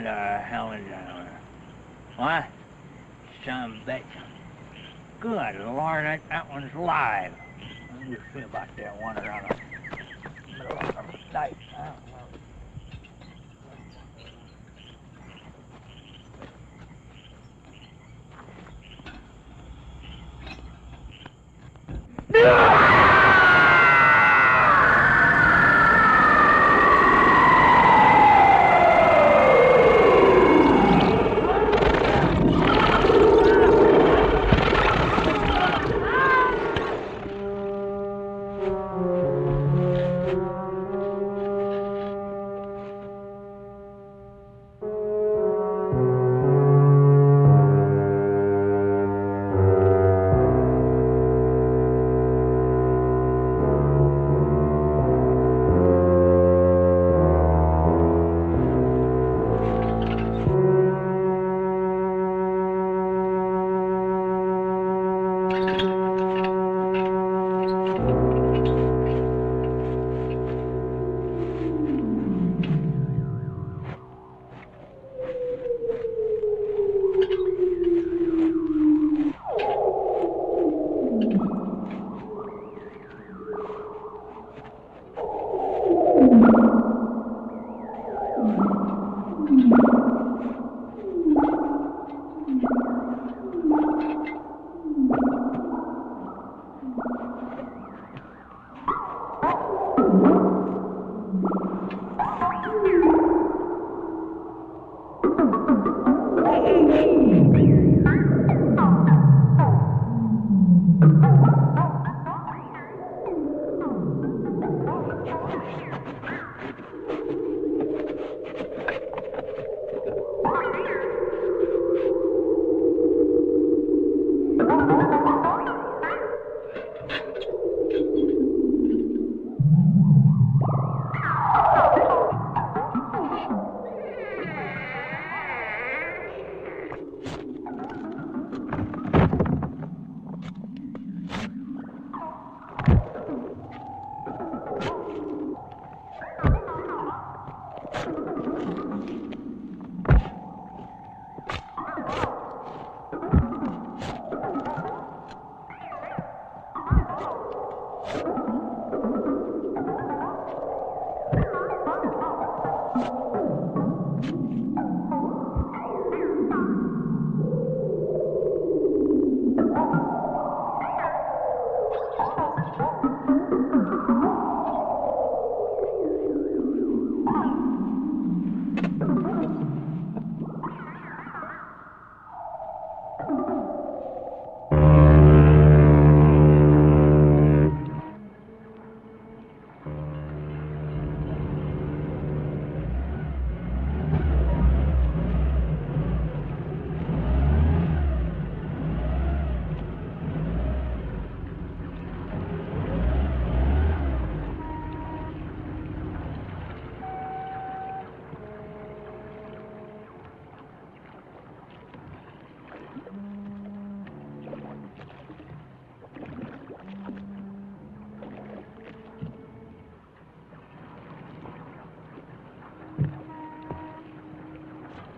the hell is that? What? Son of a bitch. Good Lord, that one's live. Let me see about that one around the middle of the night.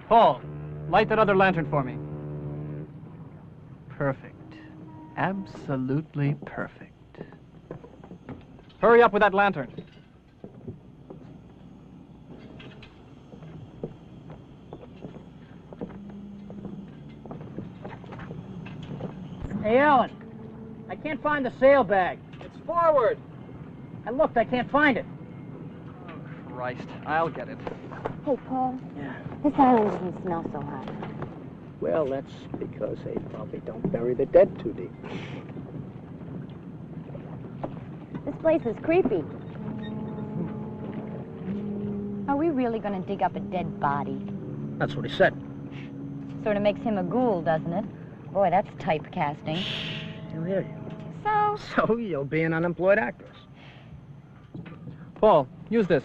Paul, light that other lantern for me. Perfect. Absolutely perfect. Hurry up with that lantern. Hey, Alan, I can't find the sailbag. It's forward. I looked, I can't find it. Oh, Christ. I'll get it. Hey, Paul. Yeah. This island doesn't smell so hot. Well, that's because they probably don't bury the dead too deep. This place is creepy. Are we really going to dig up a dead body? That's what he said. Sort of makes him a ghoul, doesn't it? Boy, that's typecasting. You hear you. So? So you'll be an unemployed actress. Paul, use this.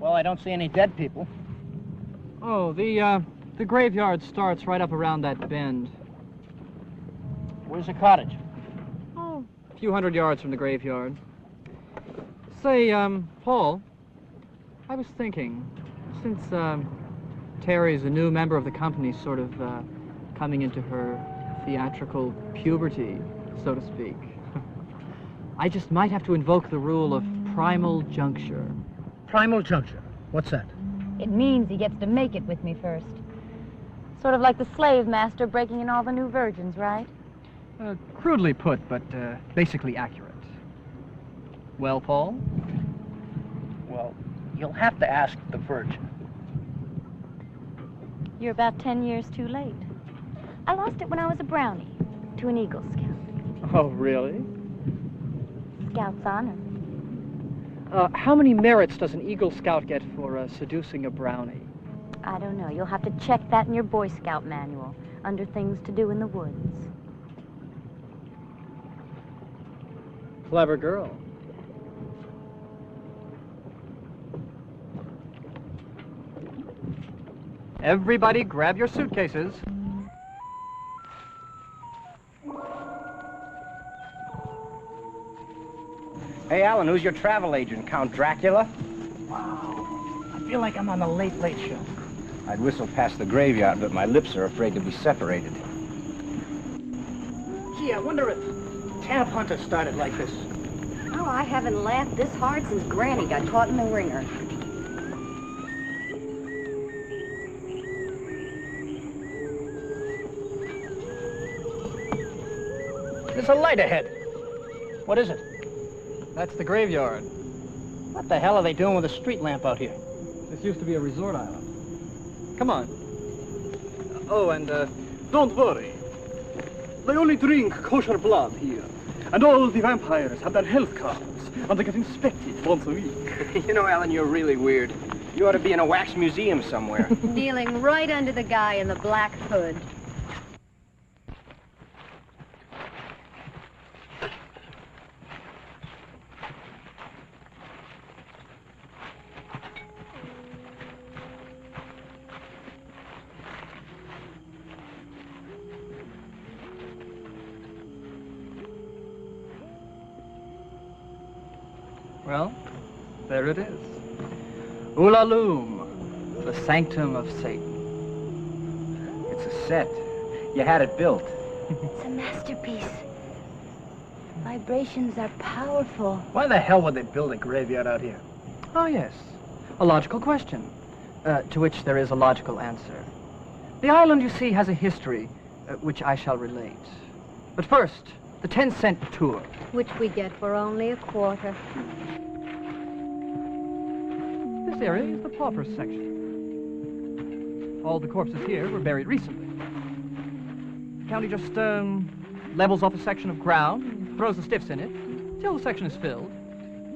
Well, I don't see any dead people. Oh, the graveyard starts right up around that bend. Where's the cottage? Oh, a few hundred yards from the graveyard. Say, Paul, I was thinking, since, Terry's a new member of the company, sort of, coming into her theatrical puberty, so to speak, I just might have to invoke the rule of primal juncture. Primal juncture. What's that? It means he gets to make it with me first. Sort of like the slave master breaking in all the new virgins, right? Crudely put, but basically accurate. Well, Paul? Well, you'll have to ask the Virgin. You're about 10 years too late. I lost it when I was a brownie to an Eagle Scout. Oh, really? Scout's honor. How many merits does an Eagle Scout get for seducing a brownie? I don't know. You'll have to check that in your Boy Scout manual, under things to do in the woods. Clever girl. Everybody grab your suitcases. Hey, Alan, who's your travel agent? Count Dracula? Wow. I feel like I'm on the Late Late Show. I'd whistle past the graveyard, but my lips are afraid to be separated. Gee, I wonder if Tab Hunter started like this. Oh, I haven't laughed this hard since Granny got caught in the ringer. There's a light ahead. What is it? That's the graveyard. What the hell are they doing with a street lamp out here? This used to be a resort island. Come on. Oh, and, don't worry. They only drink kosher blood here. And all the vampires have their health cards, and they get inspected once a week. You know, Alan, you're really weird. You ought to be in a wax museum somewhere. Kneeling right under the guy in the black hood. Well, there it is. Ulalume, the sanctum of Satan. It's a set. You had it built. It's a masterpiece. Vibrations are powerful. Why the hell would they build a graveyard out here? Oh, yes. A logical question, to which there is a logical answer. The island, you see, has a history, which I shall relate. But first, the 10-cent tour. Which we get for only a quarter. This area is the paupers section. All the corpses here were buried recently. The county just, levels off a section of ground, throws the stiffs in it, till the section is filled,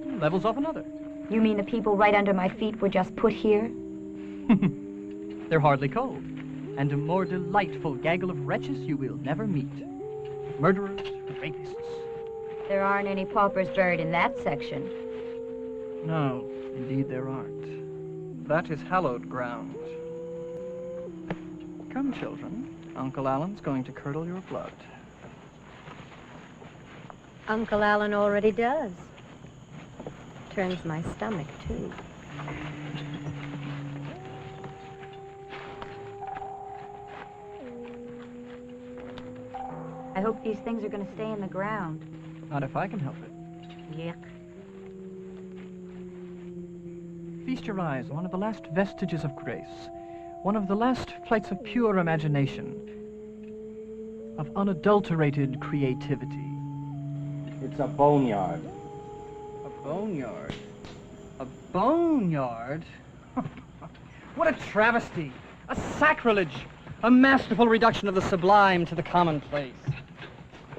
and levels off another. You mean the people right under my feet were just put here? They're hardly cold, and a more delightful gaggle of wretches you will never meet. Murderers, rapists. There aren't any paupers buried in that section. No, indeed there aren't. That is hallowed ground. Come, children. Uncle Alan's going to curdle your blood. Uncle Alan already does. Turns my stomach, too. I hope these things are going to stay in the ground. Not if I can help it. Yuck. Feast your eyes on one of the last vestiges of grace, one of the last flights of pure imagination, of unadulterated creativity. It's a boneyard. A boneyard? A boneyard? What a travesty! A sacrilege! A masterful reduction of the sublime to the commonplace.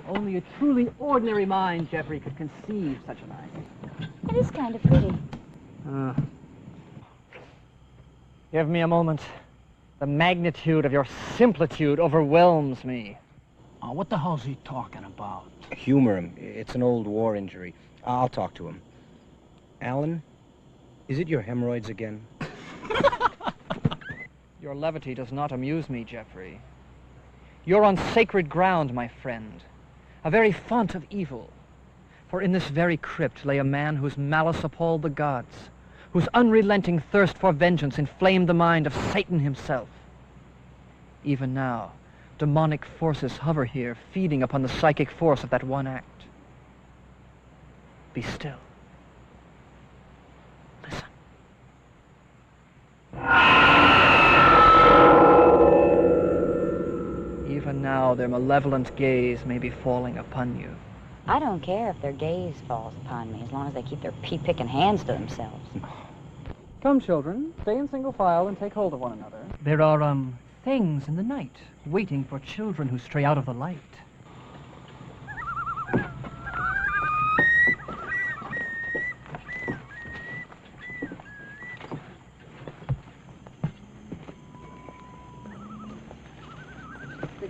Only a truly ordinary mind, Jeffrey, could conceive such an idea. It is kind of pretty. Give me a moment. The magnitude of your simplitude overwhelms me. What the hell's he talking about? Humor him. It's an old war injury. I'll talk to him. Alan, Is it your hemorrhoids again? Your levity does not amuse me, Jeffrey. You're on sacred ground, my friend, a very font of evil. For in this very crypt lay a man whose malice appalled the gods, whose unrelenting thirst for vengeance inflamed the mind of Satan himself. Even now, demonic forces hover here, feeding upon the psychic force of that one act. Be still. Listen. Even now, their malevolent gaze may be falling upon you. I don't care if their gaze falls upon me, as long as they keep their pea-picking hands to themselves. Come, children, stay in single file and take hold of one another. There are, things in the night, waiting for children who stray out of the light.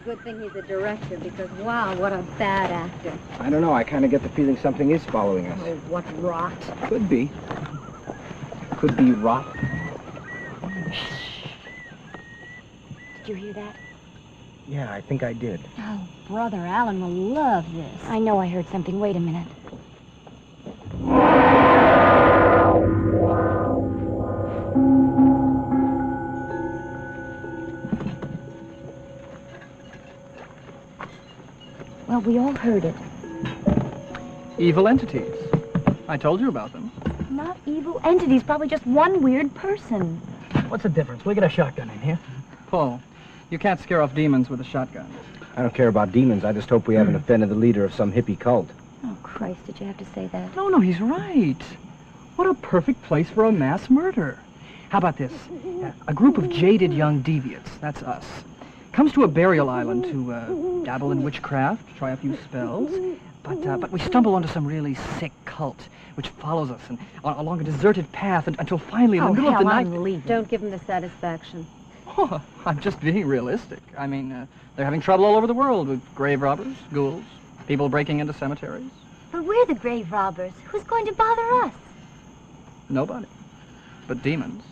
Good thing he's a director, because wow, what a bad actor. I don't know. I kind of get the feeling something is following us. Oh, what rot. Could be. Could be rot. Did you hear that? Yeah, I think I did. Oh, Brother Alan will love this. I know I heard something. Wait a minute. Well, we all heard it. Evil entities. I told you about them. Not evil entities, probably just one weird person. What's the difference? We got a shotgun in here. Paul, you can't scare off demons with a shotgun. I don't care about demons. I just hope we haven't offended the leader of some hippie cult. Oh, Christ, did you have to say that? No, he's right. What a perfect place for a mass murder. How about this? A group of jaded young deviants, that's us, comes to a burial island to dabble in witchcraft, try a few spells, but we stumble onto some really sick cult which follows us and, along a deserted path until finally in the middle of the night... I'm leaving. Don't give him the satisfaction. Oh, I'm just being realistic. I mean, they're having trouble all over the world with grave robbers, ghouls, people breaking into cemeteries. But we're the grave robbers. Who's going to bother us? Nobody. But demons.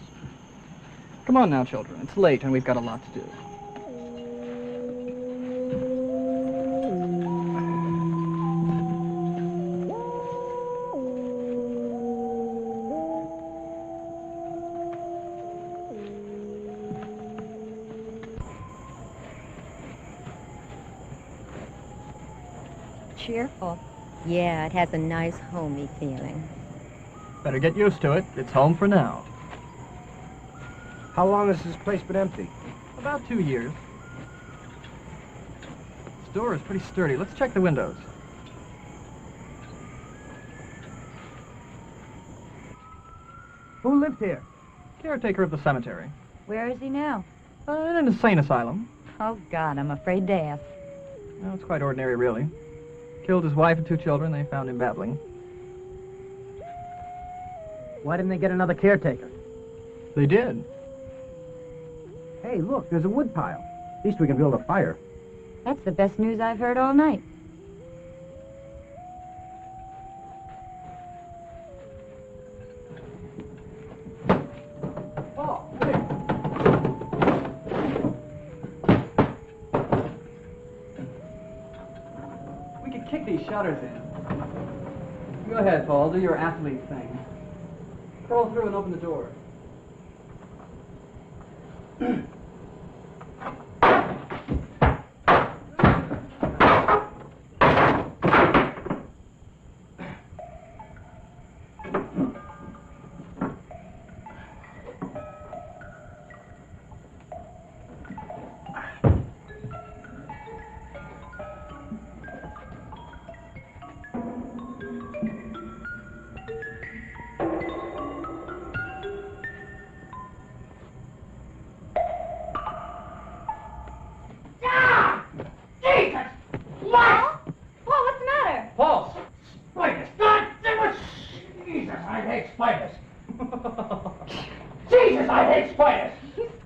Come on now, children. It's late and we've got a lot to do. Cheerful. Yeah, it has a nice homey feeling. Better get used to it. It's home for now. How long has this place been empty? About 2 years. This door is pretty sturdy. Let's check the windows. Who lived here? Caretaker of the cemetery. Where is he now? In an insane asylum. Oh, God, I'm afraid to ask. No, it's quite ordinary, really. Killed his wife and 2 children. They found him babbling. Why didn't they get another caretaker? They did. Hey, look, there's a wood pile. At least we can build a fire. That's the best news I've heard all night. We could kick these shutters in. Go ahead, Paul. Do your athlete thing. Crawl through and open the door.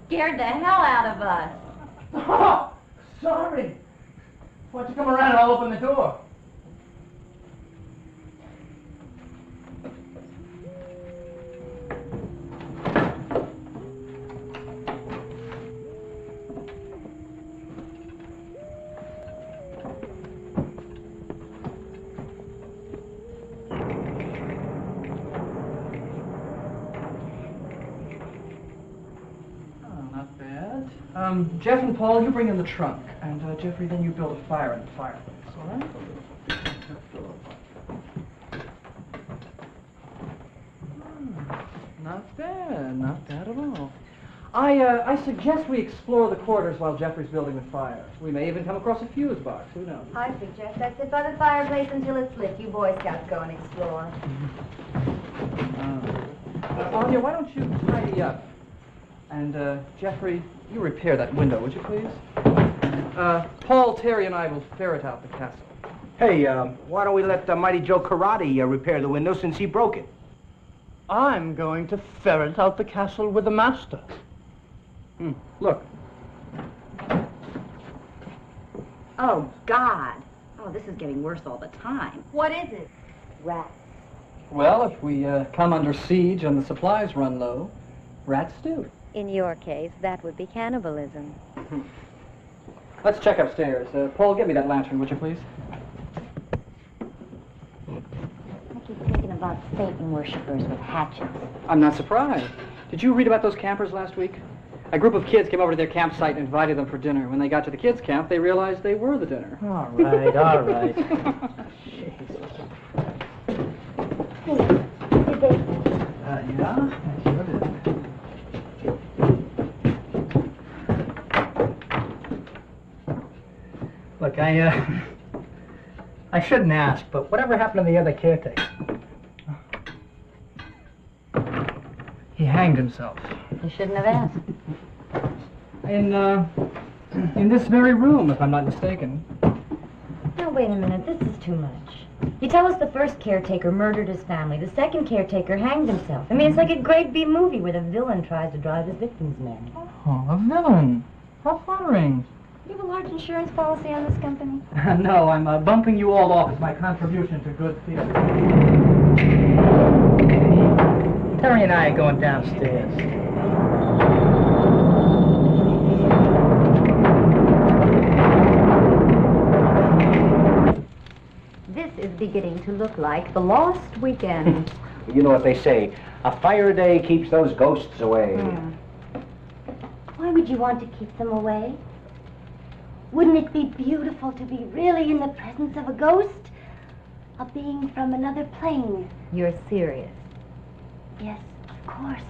Scared the hell out of us. Oh, sorry. Why don't you come around and I'll open the door? Jeff and Paul, you bring in the trunk. And, Jeffrey, then you build a fire in the fireplace, all right? Not bad, not bad at all. I suggest we explore the quarters while Jeffrey's building the fire. We may even come across a fuse box, who knows? I suggest I sit by the fireplace until it's lit. You Boy Scouts go and explore. Anya, why don't you tidy up? And, Jeffrey, you repair that window, would you please? Paul, Terry, and I will ferret out the castle. Hey, why don't we let Mighty Joe Karate repair the window since he broke it? I'm going to ferret out the castle with the master. Look. Oh, God. Oh, this is getting worse all the time. What is it? Rats. Well, if we come under siege and the supplies run low, rats do. In your case, that would be cannibalism. Let's check upstairs. Paul, get me that lantern, would you please? I keep thinking about Satan worshippers with hatchets. I'm not surprised. Did you read about those campers last week? A group of kids came over to their campsite and invited them for dinner. When they got to the kids' camp, they realized they were the dinner. All right, all right. Did they? Yeah, I sure did. Look, I shouldn't ask, but whatever happened to the other caretaker? He hanged himself. You shouldn't have asked. In this very room, if I'm not mistaken. Now, wait a minute. This is too much. You tell us the first caretaker murdered his family. The second caretaker hanged himself. I mean, it's like a grade B movie where the villain tries to drive his victims mad. Oh, a villain. How flattering. You have a large insurance policy on this company? No, I'm bumping you all off as my contribution to good theater. Terry and I are going downstairs. This is beginning to look like the Lost Weekend. You know what they say, a fire day keeps those ghosts away. Why would you want to keep them away? Wouldn't it be beautiful to be really in the presence of a ghost? A being from another plane? You're serious. Yes, of course.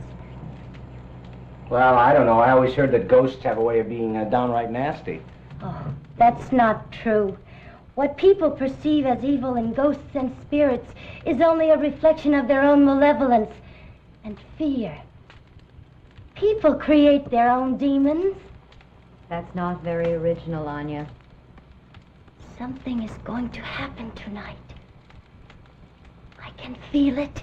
Well, I don't know. I always heard that ghosts have a way of being downright nasty. Oh, that's not true. What people perceive as evil in ghosts and spirits is only a reflection of their own malevolence and fear. People create their own demons. That's not very original, Anya. Something is going to happen tonight. I can feel it.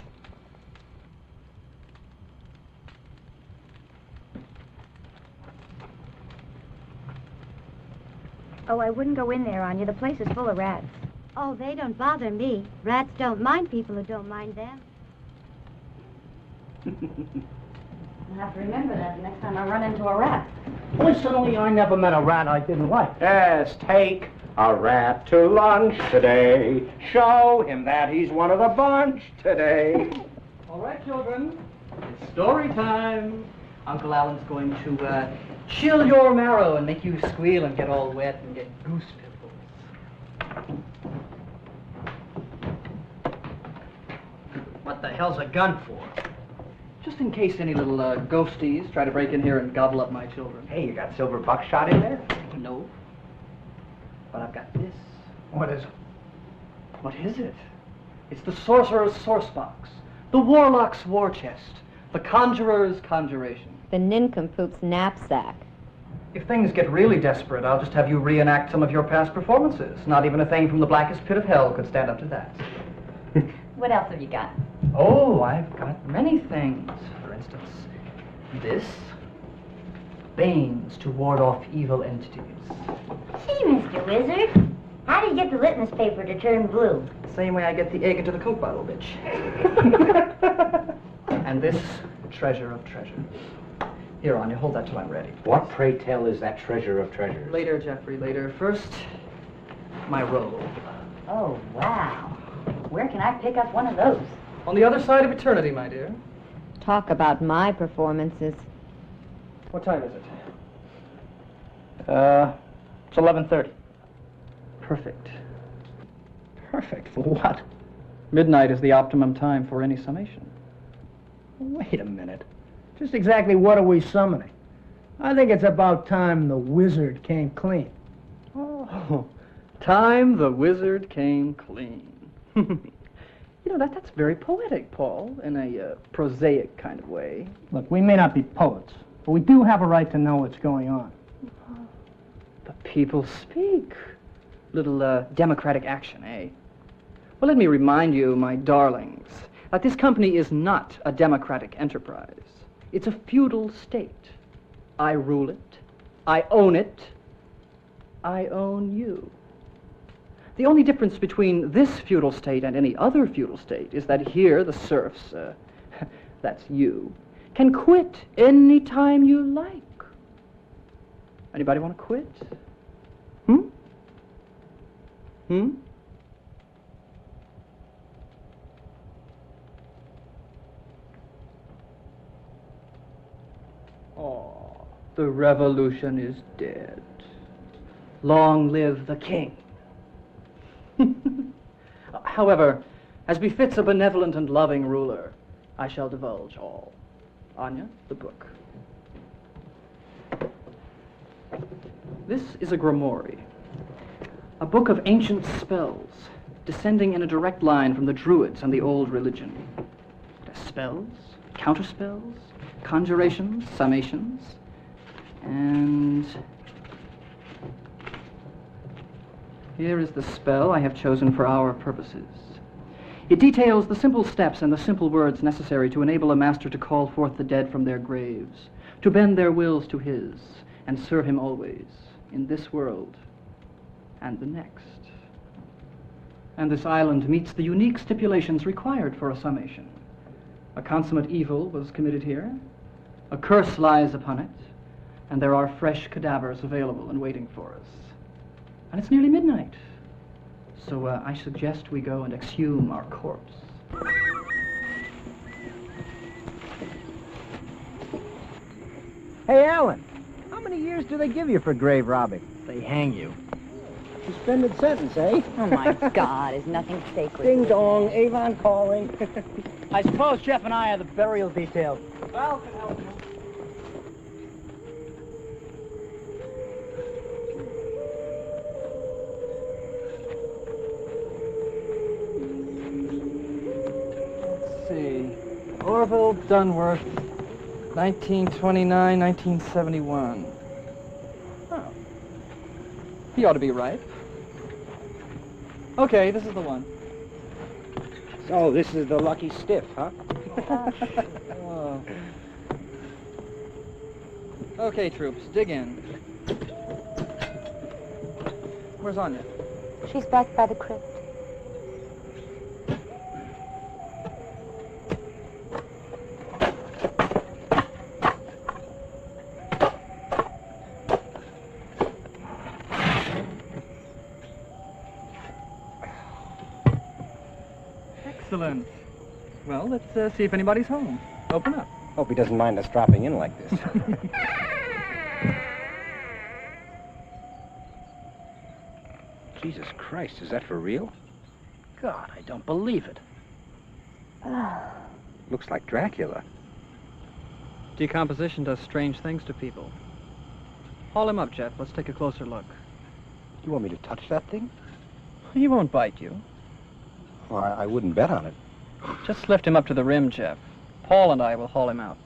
Oh, I wouldn't go in there, Anya. The place is full of rats. Oh, they don't bother me. Rats don't mind people who don't mind them. I'll have to remember that the next time I run into a rat. Boy, suddenly I never met a rat I didn't like. Yes, take a rat to lunch today. Show him that he's one of the bunch today. All right, children. It's story time. Uncle Alan's going to chill your marrow and make you squeal and get all wet and get goose pimples. What the hell's a gun for? Just in case any little ghosties try to break in here and gobble up my children. Hey, you got silver buckshot in there? No. But I've got this. What is it? What is it? It's the sorcerer's source box, the warlock's war chest, the conjurer's conjuration. The nincompoop's knapsack. If things get really desperate, I'll just have you reenact some of your past performances. Not even a thing from the blackest pit of hell could stand up to that. What else have you got? Oh, I've got many things. For instance, this. Banes to ward off evil entities. See, Mr. Wizard, how do you get the litmus paper to turn blue? Same way I get the egg into the Coke bottle, bitch. And this treasure of treasures. Here, Anya, hold that till I'm ready. What, pray tell, is that treasure of treasures? Later, Jeffrey, later. First, my robe. Oh, wow. Where can I pick up one of those? On the other side of eternity, my dear. Talk about my performances. What time is it? It's 11:30. Perfect. Perfect for what? Midnight is the optimum time for any summation. Wait a minute. Just exactly what are we summoning? I think it's about time the wizard came clean. Oh, time the wizard came clean. That's very poetic, Paul, in a prosaic kind of way. Look, we may not be poets, but we do have a right to know what's going on. The people speak. Little democratic action, eh? Well, let me remind you, my darlings, that this company is not a democratic enterprise. It's a feudal state. I rule it. I own it. I own you. The only difference between this feudal state and any other feudal state is that here the serfs, that's you, can quit any time you like. Anybody want to quit? Oh, the revolution is dead. Long live the king. However, as befits a benevolent and loving ruler, I shall divulge all. Anya, the book. This is a grimoire, a book of ancient spells, descending in a direct line from the Druids and the old religion. It has spells, counterspells, conjurations, summations, and here is the spell I have chosen for our purposes. It details the simple steps and the simple words necessary to enable a master to call forth the dead from their graves, to bend their wills to his, and serve him always, in this world and the next. And this island meets the unique stipulations required for a summation. A consummate evil was committed here, a curse lies upon it, and there are fresh cadavers available and waiting for us. And it's nearly midnight, so I suggest we go and exhume our corpse. Hey, Alan, how many years do they give you for grave robbing? They hang you. Suspended sentence, eh? Oh, my God, is nothing sacred? Ding dong, Avon calling. I suppose Jeff and I are the burial detail. Well, can help you. Let's see. Orville Dunworth, 1929, 1971. Oh. He ought to be right. Okay, this is the one. So, this is the lucky stiff, huh? Oh. Okay, troops, dig in. Where's Anya? She's back by the crypt. Excellent. Well, let's see if anybody's home. Open up. Hope he doesn't mind us dropping in like this. Jesus Christ, is that for real? God, I don't believe it. Looks like Dracula. Decomposition does strange things to people. Haul him up, Jeff. Let's take a closer look. You want me to touch that thing? He won't bite you. Well, I wouldn't bet on it. Just lift him up to the rim, Jeff. Paul and I will haul him out.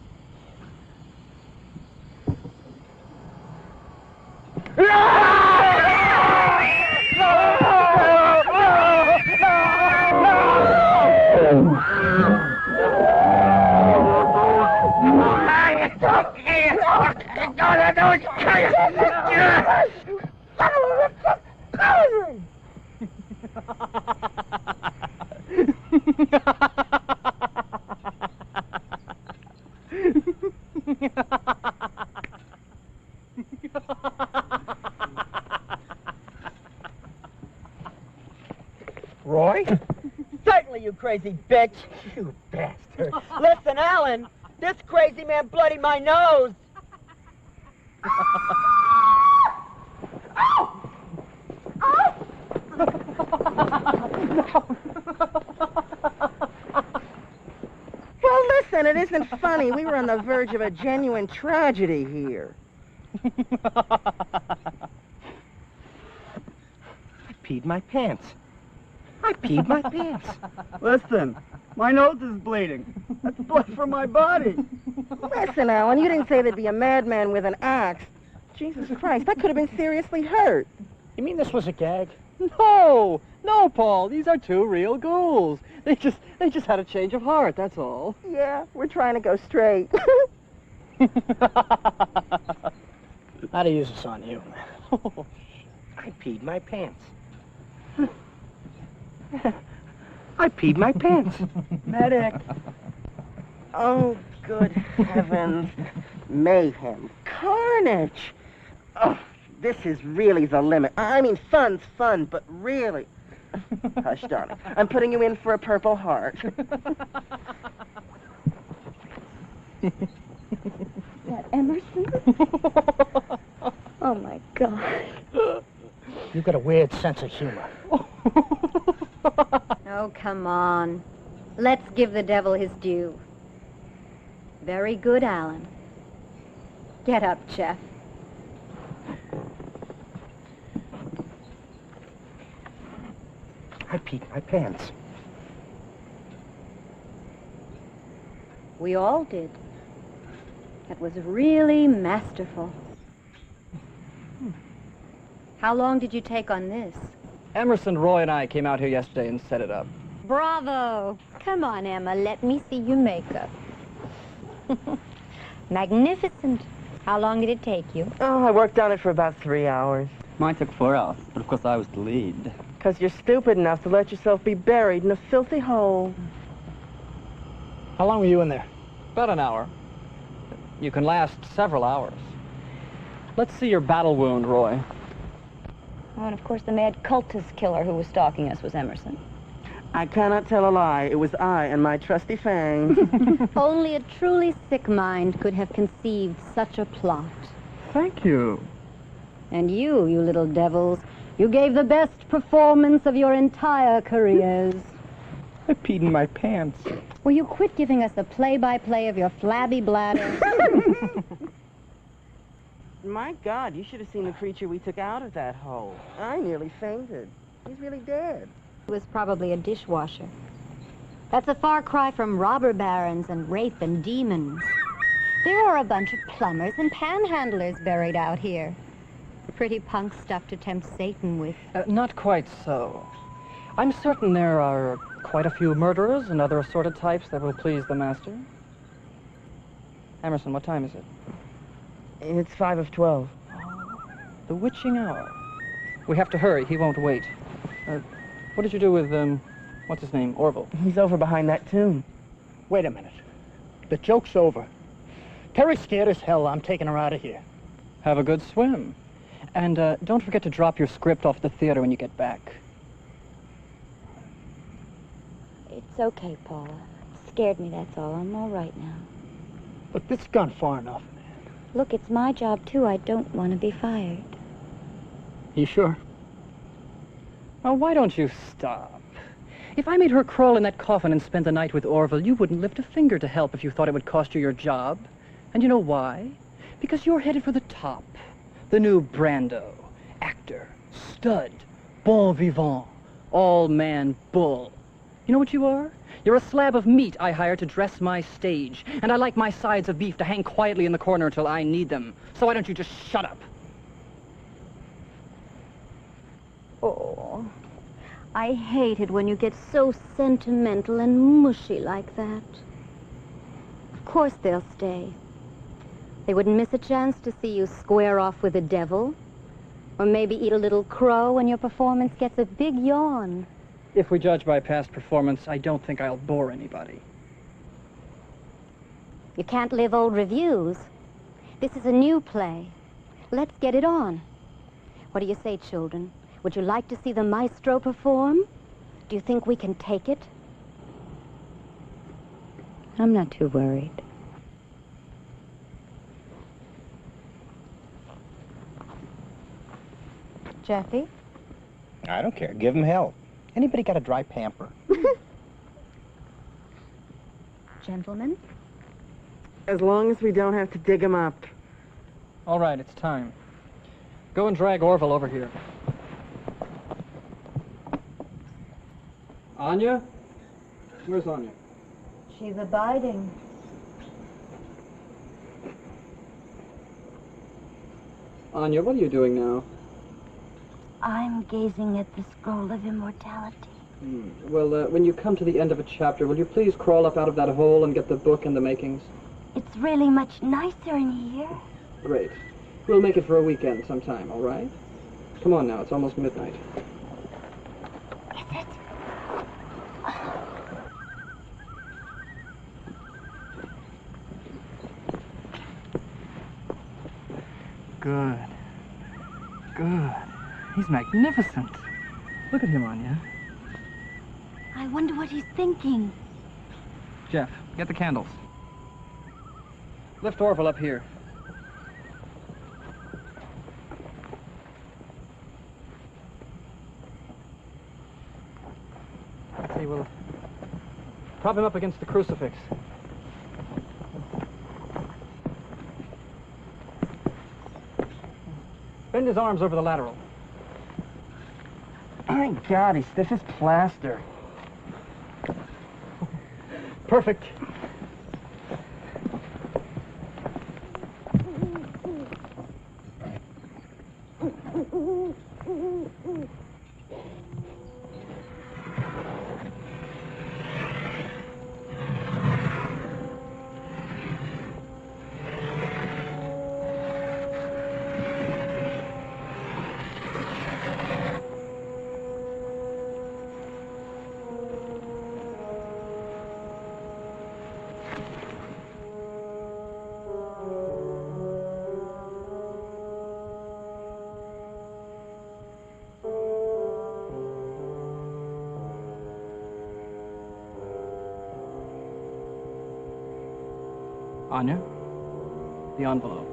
Roy? Certainly, you crazy bitch. You bastard. Listen, Alan, this crazy man bloodied my nose. Well, listen, it isn't funny. We were on the verge of a genuine tragedy here. I peed my pants. I peed my pants. Listen, my nose is bleeding. That's blood from my body. Listen, Alan, you didn't say there'd be a madman with an axe. Jesus Christ, that could have been seriously hurt. You mean this was a gag? No, no, Paul. These are two real ghouls. They just had a change of heart. That's all. Yeah, we're trying to go straight. How to use this on you, man? I peed my pants. I peed my pants. Medic. Oh, good heavens. Mayhem. Carnage. Oh, this is really the limit. I mean, fun's fun, but really... Hush, darling. I'm putting you in for a Purple Heart. That Emerson? Oh, my God. You've got a weird sense of humor. Oh, come on. Let's give the devil his due. Very good, Alan. Get up, Jeff. I peed my pants. We all did. That was really masterful. How long did you take on this? Emerson, Roy, and I came out here yesterday and set it up. Bravo. Come on, Emma, let me see your makeup. Magnificent. How long did it take you? Oh, I worked on it for about 3 hours. Mine took 4 hours, but of course I was the lead. Because you're stupid enough to let yourself be buried in a filthy hole. How long were you in there? About an hour. You can last several hours. Let's see your battle wound, Roy. Oh, and of course the mad cultist killer who was stalking us was Emerson. I cannot tell a lie. It was I and my trusty fangs. Only a truly sick mind could have conceived such a plot. Thank you. And you little devils, you gave the best performance of your entire careers. I peed in my pants. Will you quit giving us a play-by-play of your flabby bladder? My God, you should have seen the creature we took out of that hole. I nearly fainted. He's really dead. It was probably a dishwasher. That's a far cry from robber barons and rape and demons. There are a bunch of plumbers and panhandlers buried out here. Pretty punk stuff to tempt Satan with. Not quite so. I'm certain there are quite a few murderers and other assorted types that will please the master. Emerson, what time is it? It's 5 of 12. The witching hour. We have to hurry. He won't wait. What did you do with, what's his name? Orville? He's over behind that tomb. Wait a minute. The joke's over. Terry's scared as hell. I'm taking her out of here. Have a good swim. And don't forget to drop your script off at the theater when you get back. It's okay, Paula. Scared me, that's all. I'm all right now. Look, this has gone far enough, man. Look, it's my job, too. I don't want to be fired. You sure? Oh, why don't you stop? If I made her crawl in that coffin and spend the night with Orville, you wouldn't lift a finger to help if you thought it would cost you your job. And you know why? Because you're headed for the top. The new Brando. Actor. Stud. Bon vivant. All-man bull. You know what you are? You're a slab of meat I hire to dress my stage. And I like my sides of beef to hang quietly in the corner until I need them. So why don't you just shut up? Oh, I hate it when you get so sentimental and mushy like that. Of course they'll stay. They wouldn't miss a chance to see you square off with the devil. Or maybe eat a little crow when your performance gets a big yawn. If we judge by past performance, I don't think I'll bore anybody. You can't live old reviews. This is a new play. Let's get it on. What do you say, children? Would you like to see the maestro perform? Do you think we can take it? I'm not too worried. Jeffy? I don't care. Give him hell. Anybody got a dry pamper? Gentlemen? As long as we don't have to dig him up. All right, it's time. Go and drag Orville over here. Anya? Where's Anya? She's abiding. Anya, what are you doing now? I'm gazing at the scroll of immortality. Well, when you come to the end of a chapter, will you please crawl up out of that hole and get the book and the makings? It's really much nicer in here. Great. We'll make it for a weekend sometime, all right? Come on now, it's almost midnight. Is it? Good. Good. He's magnificent. Look at him, Anya. I wonder what he's thinking. Jeff, get the candles. Lift Orville up here. Okay, we'll prop him up against the crucifix. Bend his arms over the lateral. My God, he's stiff as plaster. Perfect. Anya, the envelope.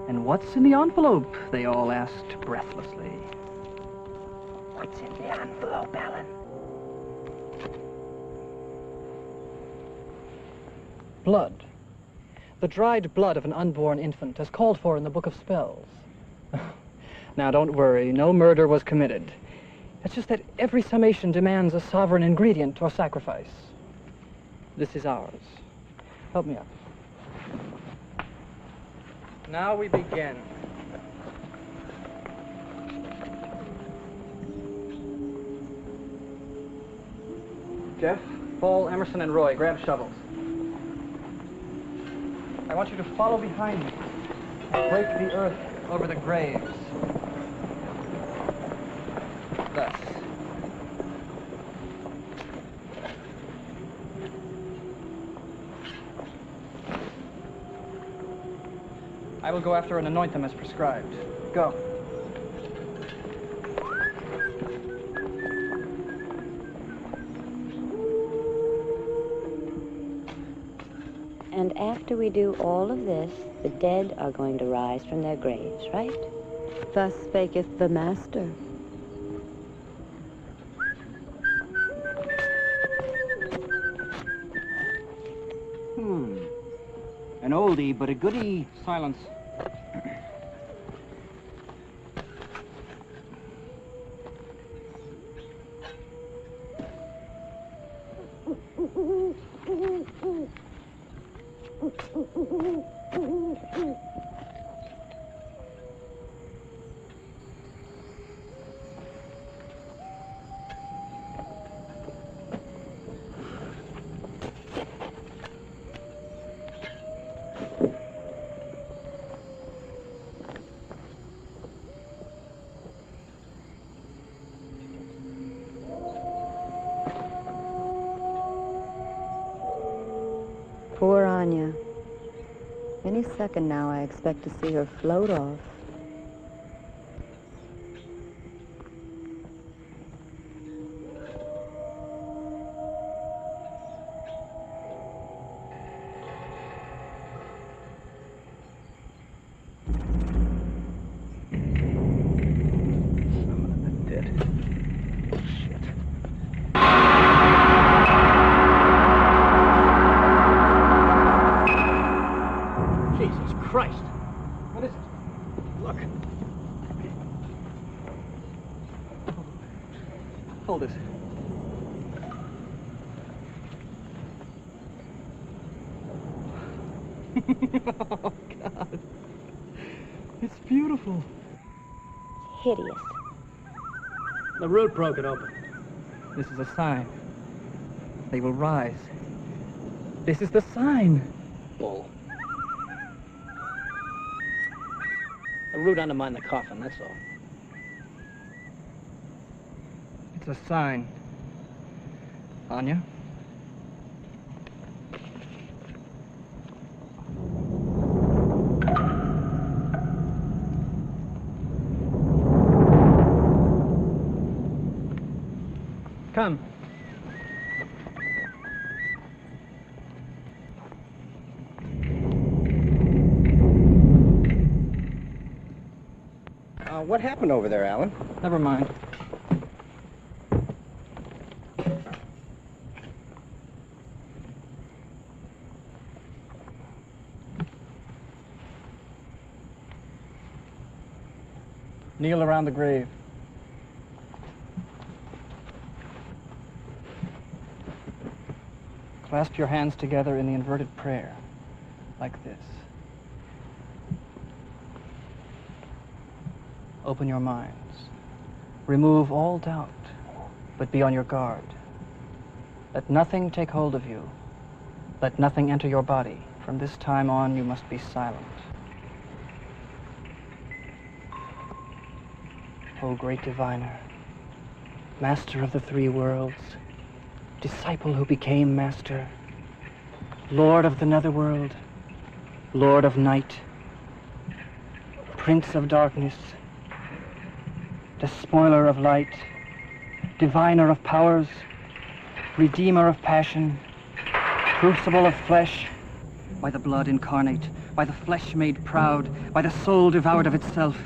And what's in the envelope? They all asked breathlessly. What's in the envelope, Alan? Blood. The dried blood of an unborn infant, as called for in the Book of Spells. Now, don't worry. No murder was committed. It's just that every summation demands a sovereign ingredient or sacrifice. This is ours. Help me up. Now we begin. Jeff, Paul, Emerson, and Roy, grab shovels. I want you to follow behind me. Break the earth over the graves. Thus. I will go after and anoint them as prescribed. Go. And after we do all of this, the dead are going to rise from their graves, right? Thus spaketh the Master. An oldie, but a goodie. Silence. Poor Anya. Any second now, I expect to see her float off. Jesus Christ. What is it? Look. Hold it. Oh, God. It's beautiful. Hideous. The root broke it open. This is a sign. They will rise. This is the sign. Bull. The root undermined the coffin, that's all. It's a sign. Anya? Come. What happened over there, Alan? Never mind. Kneel around the grave. Clasp your hands together in the inverted prayer, like this. Open your minds. Remove all doubt, but be on your guard. Let nothing take hold of you. Let nothing enter your body. From this time on, you must be silent. O great diviner, master of the three worlds, disciple who became master, lord of the netherworld, lord of night, prince of darkness, despoiler of light, diviner of powers, redeemer of passion, crucible of flesh, by the blood incarnate, by the flesh made proud, by the soul devoured of itself.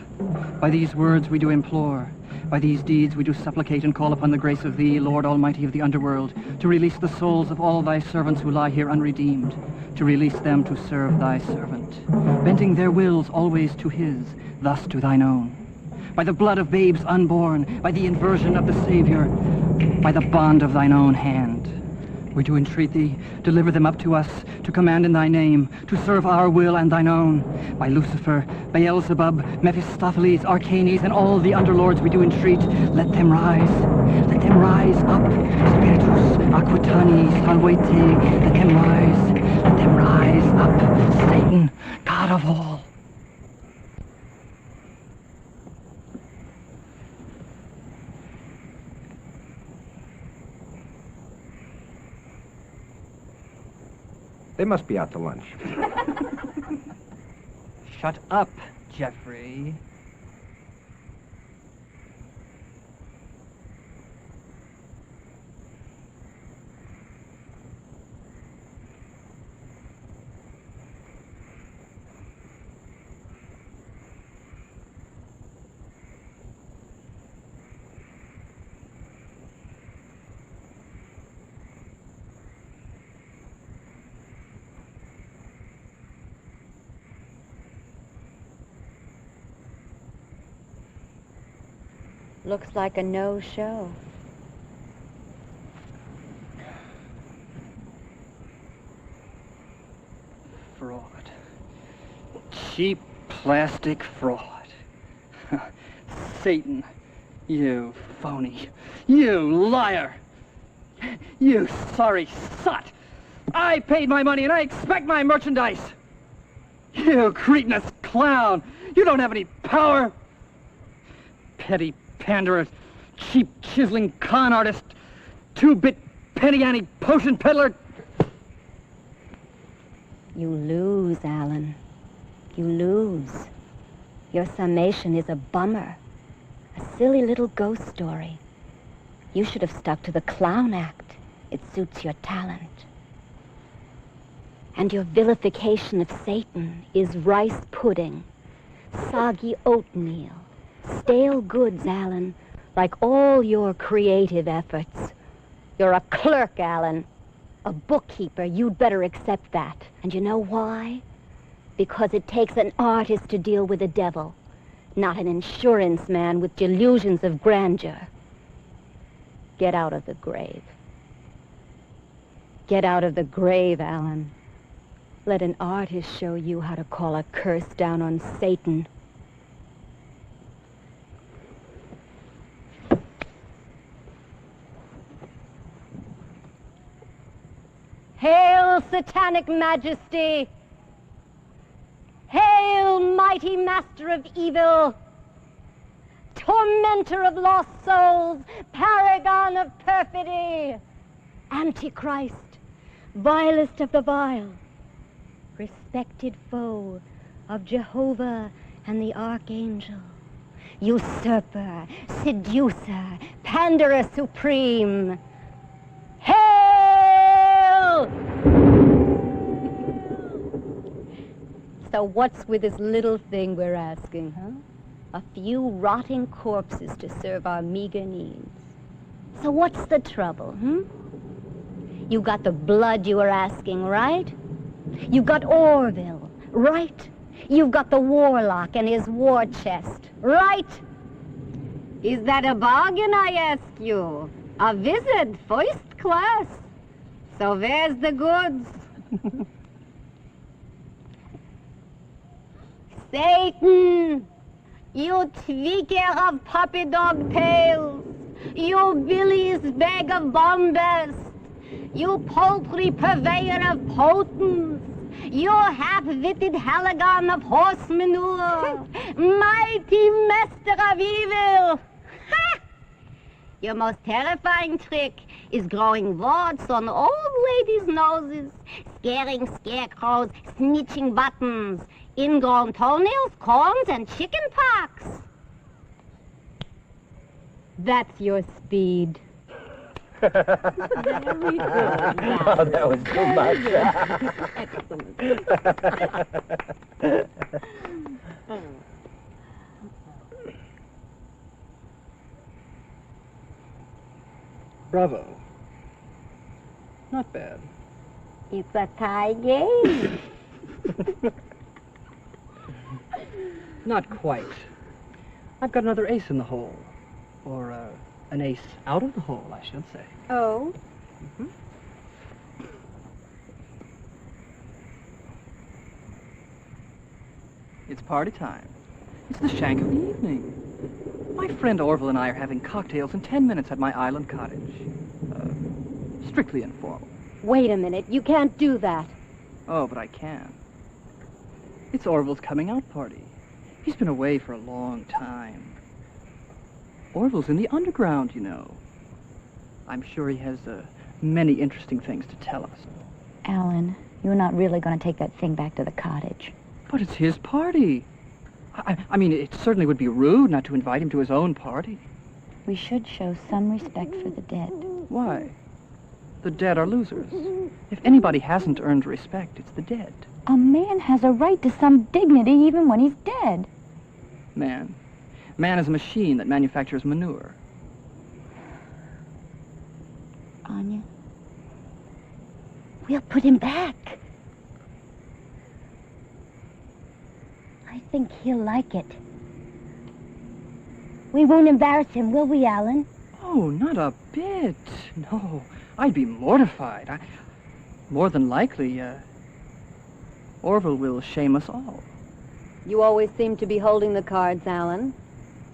By these words we do implore, by these deeds we do supplicate and call upon the grace of thee, Lord Almighty of the underworld, to release the souls of all thy servants who lie here unredeemed, to release them to serve thy servant, bending their wills always to his, thus to thine own. By the blood of babes unborn, by the inversion of the Savior, by the bond of thine own hand, we do entreat thee, deliver them up to us, to command in thy name, to serve our will and thine own. By Lucifer, Beelzebub, Mephistopheles, Arcanes, and all the underlords we do entreat, let them rise up. Spiritus Aquitani, Salvete, let them rise up. Satan, God of all. They must be out to lunch. Shut up, Jeffrey. Looks like a no-show. Fraud. Cheap plastic fraud. Satan, you phony. You liar. You sorry sot. I paid my money and I expect my merchandise. You cretinous clown. You don't have any power. Petty panderer, cheap chiseling con artist, two-bit penny ante potion peddler. You lose, Alan. You lose. Your summation is a bummer. A silly little ghost story. You should have stuck to the clown act. It suits your talent. And your vilification of Satan is rice pudding, soggy oatmeal, stale goods, Alan, like all your creative efforts. You're a clerk, Alan. A bookkeeper. You'd better accept that. And you know why? Because it takes an artist to deal with the devil, not an insurance man with delusions of grandeur. Get out of the grave. Get out of the grave, Alan. Let an artist show you how to call a curse down on Satan. Hail, satanic majesty! Hail, mighty master of evil! Tormentor of lost souls! Paragon of perfidy! Antichrist! Vilest of the vile! Respected foe of Jehovah and the Archangel! Usurper! Seducer! Panderer supreme! Hail! So what's with this little thing we're asking, huh? A few rotting corpses to serve our meager needs. So what's the trouble, You got the blood you were asking, right? You got Orville, right? You've got the warlock and his war chest, right? Is that a bargain, I ask you? A visit, first class. So where's the goods? Satan! You tweaker of puppy dog tails! You Billy's bag of bombast! You poultry purveyor of potence! You half-witted halagon of horse manure! Mighty master of evil! Ha! Your most terrifying trick is growing warts on old ladies' noses, scaring scarecrows, snitching buttons, ingrown toenails, corns, and chicken pox. That's your speed. Very good. Oh, that was too much. Excellent. Bravo. Not bad. It's a tie game. Not quite. I've got another ace in the hole. Or, an ace out of the hole, I should say. Oh? It's party time. It's the shank of the evening. My friend Orville and I are having cocktails in 10 minutes at my island cottage. Strictly informal. Wait a minute. You can't do that. Oh, but I can. It's Orville's coming out party. He's been away for a long time. Orville's in the underground, you know. I'm sure he has many interesting things to tell us. Alan, you're not really going to take that thing back to the cottage. But it's his party. I mean, it certainly would be rude not to invite him to his own party. We should show some respect for the dead. Why? The dead are losers. If anybody hasn't earned respect, it's the dead. A man has a right to some dignity even when he's dead. Man. Man is a machine that manufactures manure. Anya, we'll put him back. I think he'll like it. We won't embarrass him, will we, Alan? Oh, not a bit. No, I'd be mortified. More than likely, Orville will shame us all. You always seem to be holding the cards, Alan.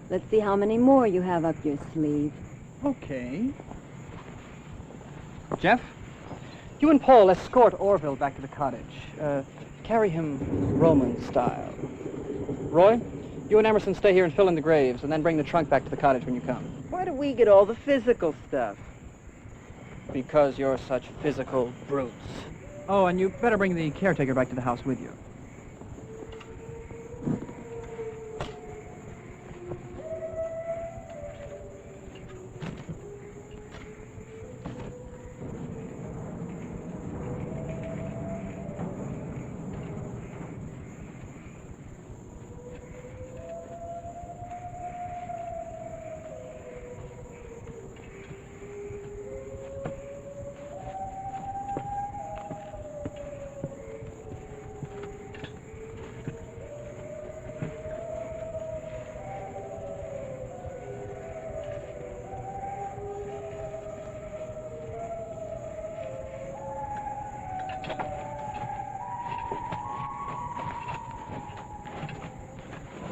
Let's see how many more you have up your sleeve. Okay. Jeff, you and Paul escort Orville back to the cottage. Carry him Roman style. Roy, you and Emerson stay here and fill in the graves, and then bring the trunk back to the cottage when you come. Why do we get all the physical stuff? Because you're such physical brutes. Oh, and you better bring the caretaker back to the house with you.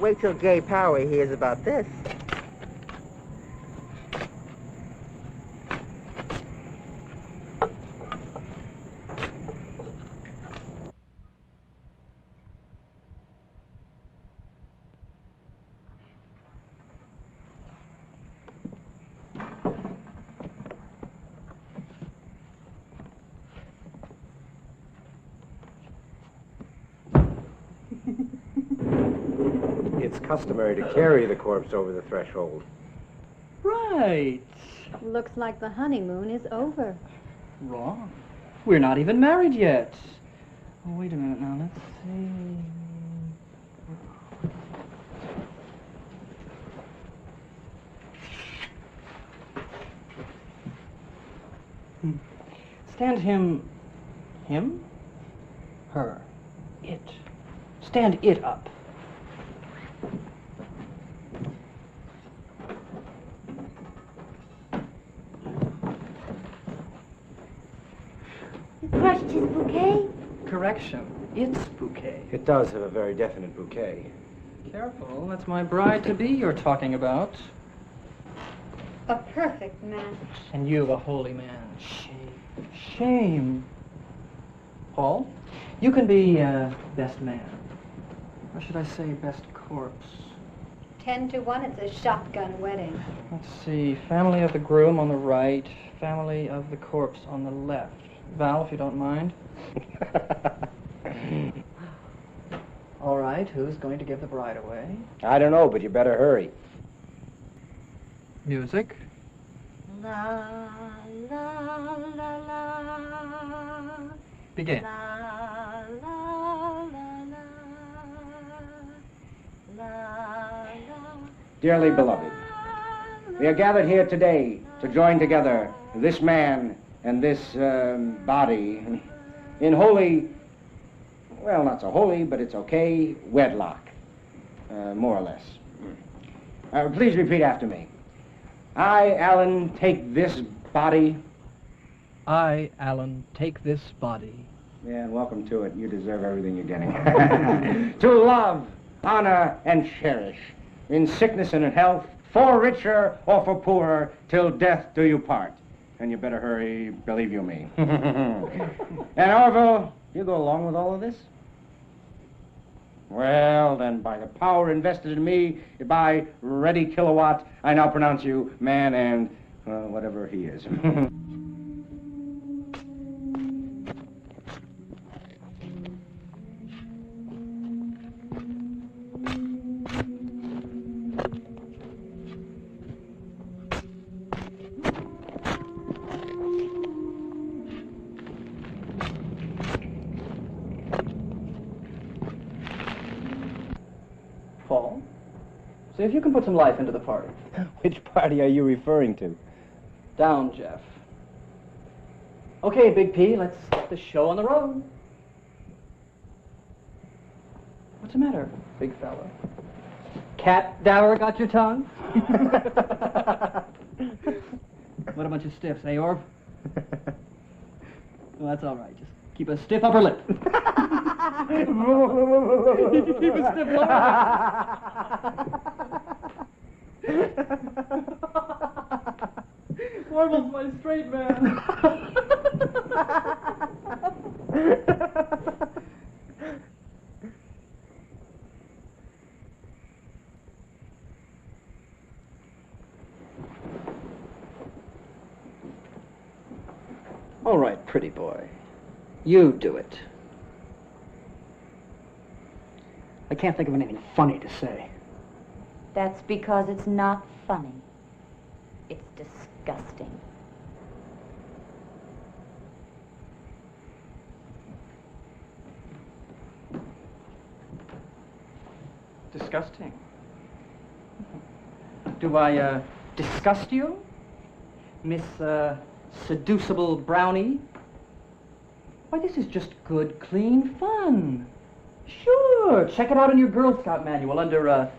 Wait till Gay Power hears about this. It's customary to carry the corpse over the threshold. Right. Looks like the honeymoon is over. Wrong. We're not even married yet. Oh, wait a minute now. Let's see. Stand him. Him? Her. It. Stand it up. You crushed his bouquet? Correction. It's bouquet. It does have a very definite bouquet. Careful. That's my bride-to-be you're talking about. A perfect match. And you, a holy man. Shame. Shame. Paul, you can be best man. Or should I say best corpse? 10 to 1, it's a shotgun wedding. Let's see. Family of the groom on the right. Family of the corpse on the left. Val, if you don't mind. All right. Who's going to give the bride away? I don't know, but you better hurry. Music. La, la, la, la. Begin. La, la, la, la. La, la. Dearly beloved, we are gathered here today to join together this man and this body in holy, well, not so holy, but it's okay, wedlock, more or less. Please repeat after me. I, Alan, take this body. I, Alan, take this body. Yeah, and welcome to it. You deserve everything you're getting. To love, honor, and cherish, in sickness and in health, for richer or for poorer, till death do you part. And you better hurry, believe you me. And Orville, you go along with all of this? Well, then, by the power invested in me, by Ready Kilowatt, I now pronounce you man and whatever he is. Paul, see if you can put some life into the party. Which party are you referring to? Down, Jeff. Okay, Big P, let's get the show on the road. What's the matter, big fella? Cat dower got your tongue? What a bunch of stiffs, eh, Orv? Well, that's all right. Just keep a stiff upper lip. Keep a stiff lower lip. Orville's my straight man. All right, pretty boy. You do it. I can't think of anything funny to say. That's because it's not funny. It's disgusting. Disgusting. Do I, disgust you? Miss, seducible brownie? Why, this is just good, clean fun. Sure, check it out in your Girl Scout manual under,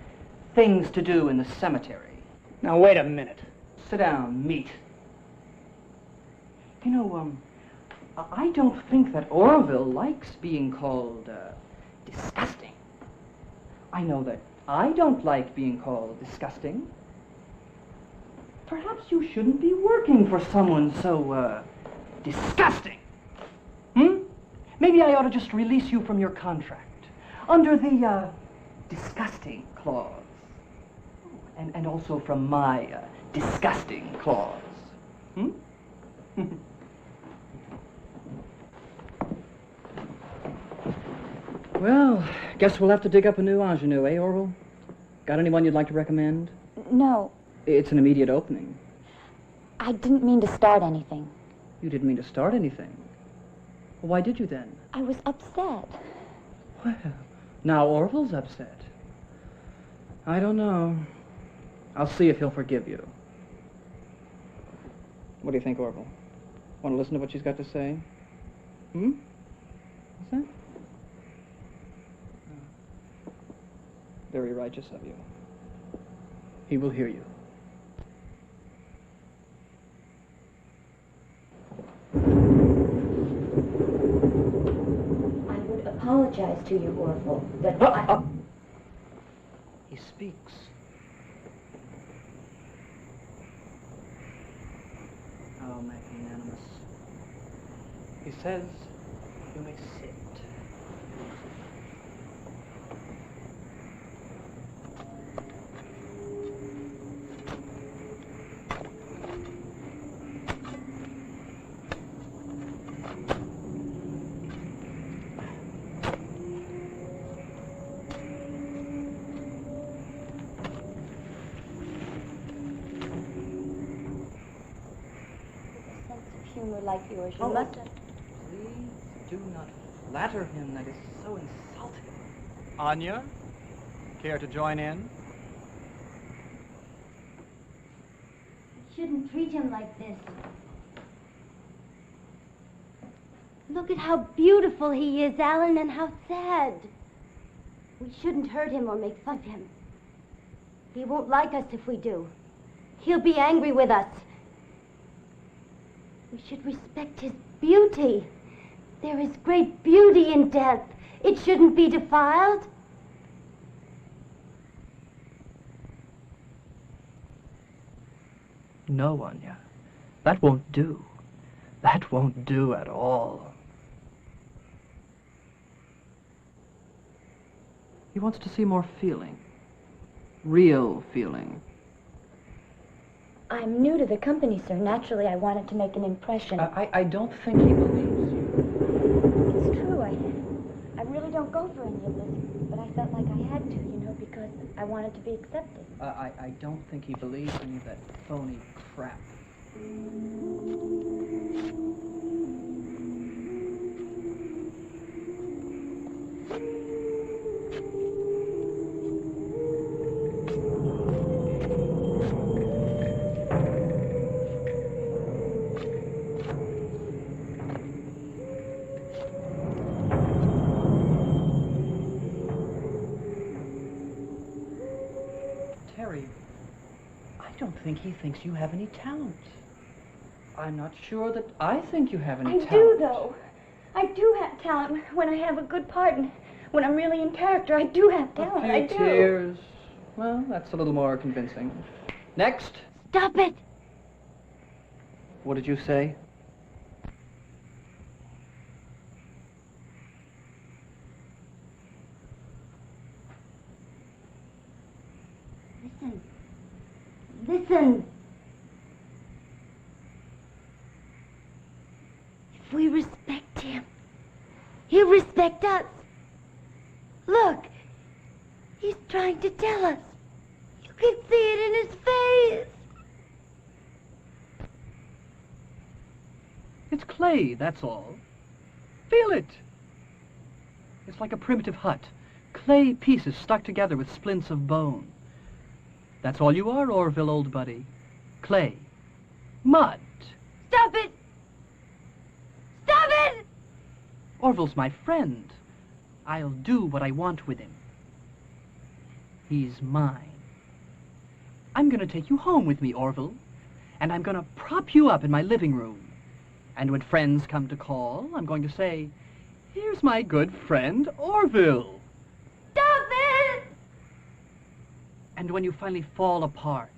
things to do in the cemetery. Now, wait a minute. Sit down, meat. You know, I don't think that Orville likes being called, disgusting. I know that I don't like being called disgusting. Perhaps you shouldn't be working for someone so, disgusting. Maybe I ought to just release you from your contract under the, disgusting clause. And also from my, disgusting clause. Well, guess we'll have to dig up a new ingenue, eh, Orville? Got anyone you'd like to recommend? No, It's an immediate opening. I didn't mean to start anything. You didn't mean to start anything. Well, why did you then? I was upset. Well, now Orville's upset. I don't know. I'll see if he'll forgive you. What do you think, Orville? Want to listen to what she's got to say? What's that? Very righteous of you. He will hear you. I would apologize to you, Orville, but He speaks. How magnanimous. He says, you may sit. Humor like yours, you Oh, must. Please do not flatter him. That is so insulting. Anya, care to join in? You shouldn't treat him like this. Look at how beautiful he is, Alan, and how sad. We shouldn't hurt him or make fun of him. He won't like us if we do. He'll be angry with us. We should respect his beauty. There is great beauty in death. It shouldn't be defiled. No, Anya. That won't do. That won't do at all. He wants to see more feeling. Real feeling. I'm new to the company, sir. Naturally, I wanted to make an impression. I don't think he believes you. It's true. I really don't go for any of this, but I felt like I had to, because I wanted to be accepted. I don't think he believes any of that phony crap. Terry, I don't think he thinks you have any talent. I'm not sure that I think you have any talent. I do, though. I do have talent when I have a good part, and when I'm really in character, I do have talent. I A do. few tears. Well, that's a little more convincing. Next. Stop it! What did you say? Listen. Listen. If we respect him, he'll respect us. Look, he's trying to tell us. You can see it in his face. It's clay, that's all. Feel it. It's like a primitive hut. Clay pieces stuck together with splints of bone. That's all you are, Orville, old buddy. Clay. Mud. Stop it! Stop it! Orville's my friend. I'll do what I want with him. He's mine. I'm going to take you home with me, Orville, and I'm going to prop you up in my living room. And when friends come to call, I'm going to say, "Here's my good friend, Orville." Stop it! And when you finally fall apart,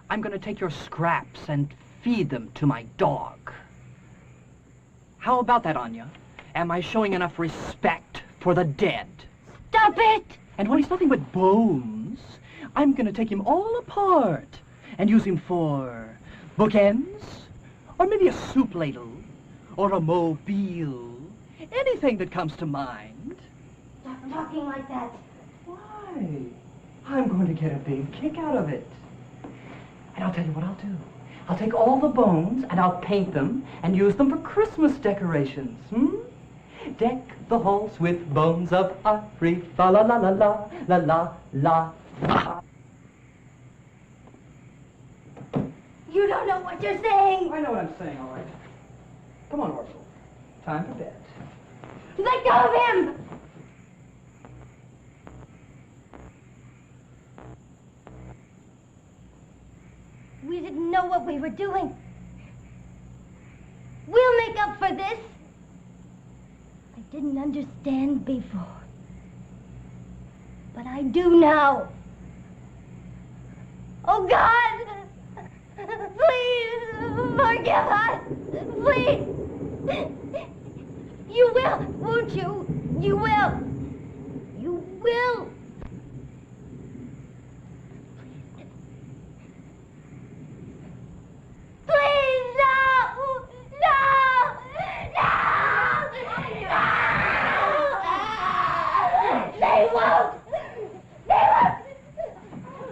I'm going to take your scraps and feed them to my dog. How about that, Anya? Am I showing enough respect for the dead? Stop it! And when he's nothing but bones, I'm going to take him all apart and use him for bookends, or maybe a soup ladle, or a mobile. Anything that comes to mind. Stop talking like that. Why? I'm going to get a big kick out of it. And I'll tell you what I'll do. I'll take all the bones and I'll paint them and use them for Christmas decorations. Deck the halls with bones of ivory. Fa la la la la la la la la. You don't know what you're saying. I know what I'm saying, all right. Come on, Orville. Time for bed. Let go of him! We didn't know what we were doing. We'll make up for this. I didn't understand before. But I do now. Oh, God! Please, forgive us! Please! You will, won't you? You will! You will! Please, no! No! No! No! They won't! They won't!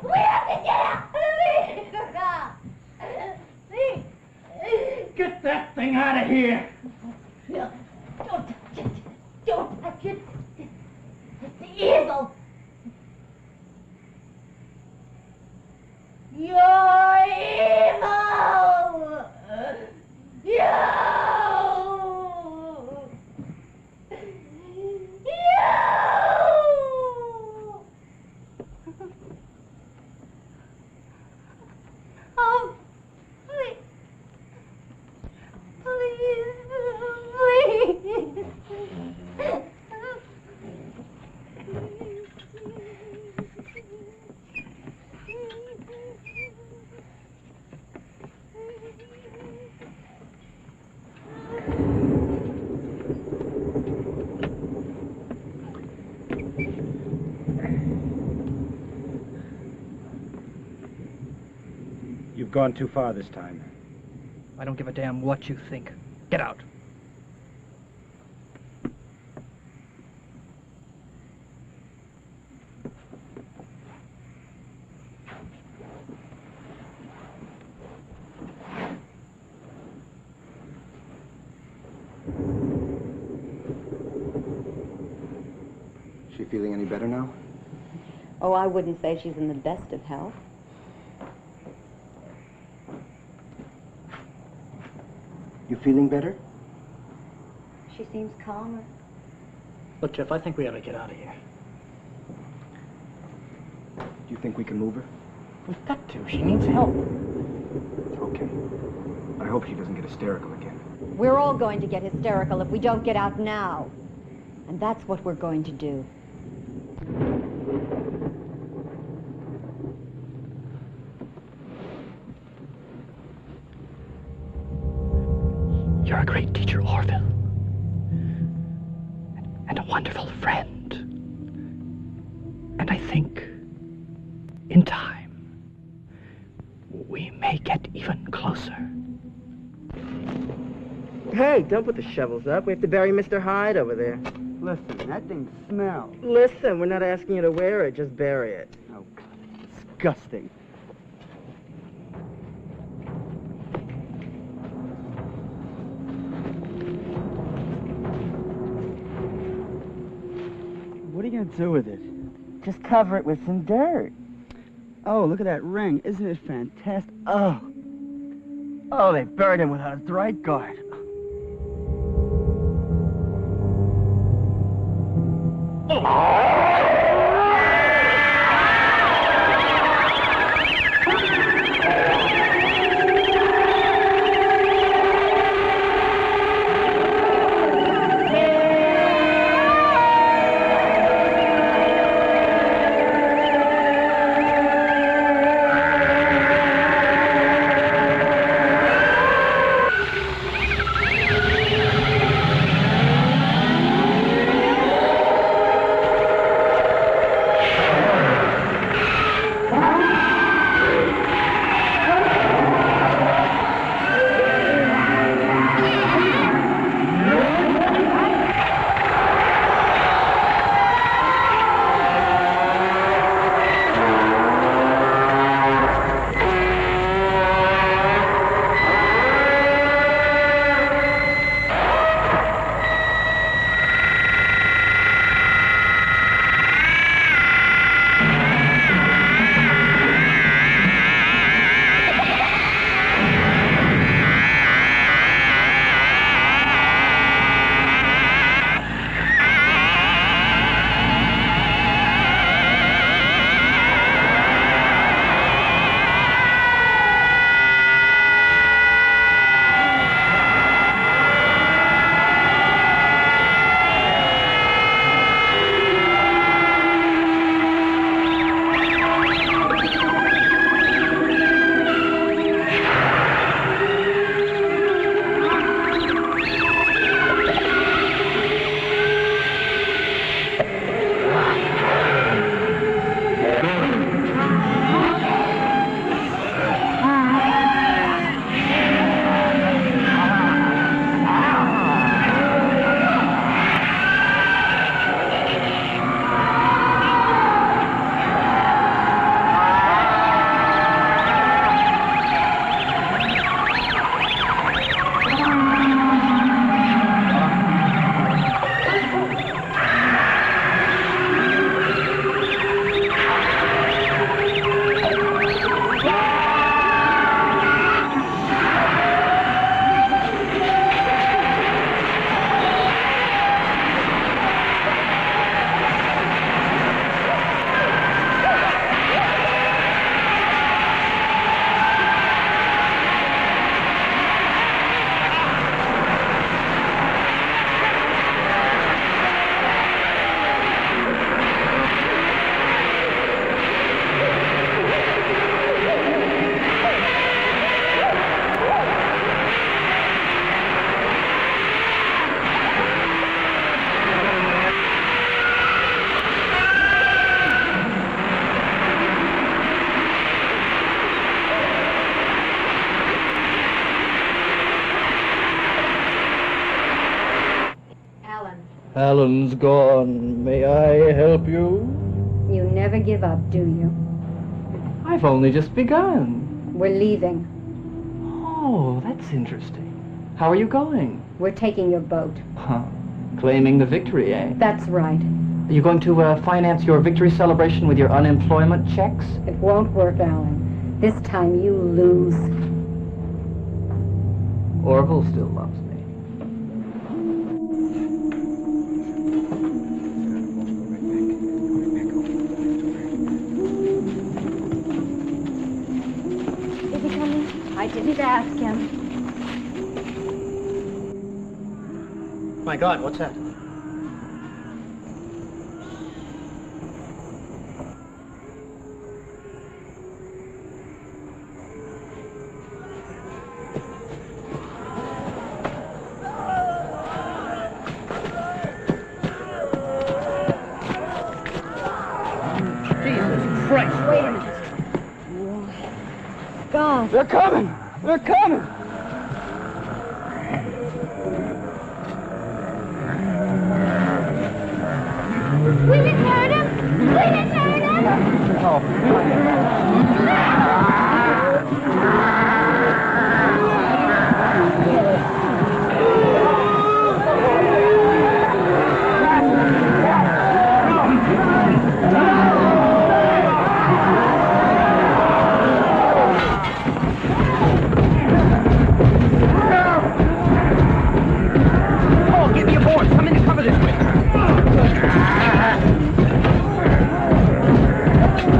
We have to get out of here! Get that thing out of here! No, don't touch it! Don't touch it! It's evil! You're evil! You! Oh, please. Please. You've gone too far this time. I don't give a damn what you think. Get out. She feeling any better now? Oh, I wouldn't say she's in the best of health. You feeling better? She seems calmer. Look, Jeff, I think we ought to get out of here. Do you think we can move her? We've got to. She needs help. Okay. I hope she doesn't get hysterical again. We're all going to get hysterical if we don't get out now. And that's what we're going to do. You're a great teacher, Orville. And a wonderful friend. And I think, in time, we may get even closer. Hey, don't put the shovels up. We have to bury Mr. Hyde over there. Listen, that thing smells. Listen, we're not asking you to wear it. Just bury it. Oh, God, it's disgusting. What are you going to do with it? Just cover it with some dirt. Oh, look at that ring. Isn't it fantastic? Oh. Oh, they buried him without a right guard. Alan's gone. May I help you? You never give up, do you? I've only just begun. We're leaving. Oh, that's interesting. How are you going? We're taking your boat. Huh. Claiming the victory, eh? That's right. Are you going to finance your victory celebration with your unemployment checks? It won't work, Alan. This time you lose. Orville still loves me. Is he coming? I didn't ask him. My God, what's that? Wait a minute. God. They're coming! They're coming! We didn't hurt him! We didn't hurt him! Paul, get me aboard. Come in and cover this way.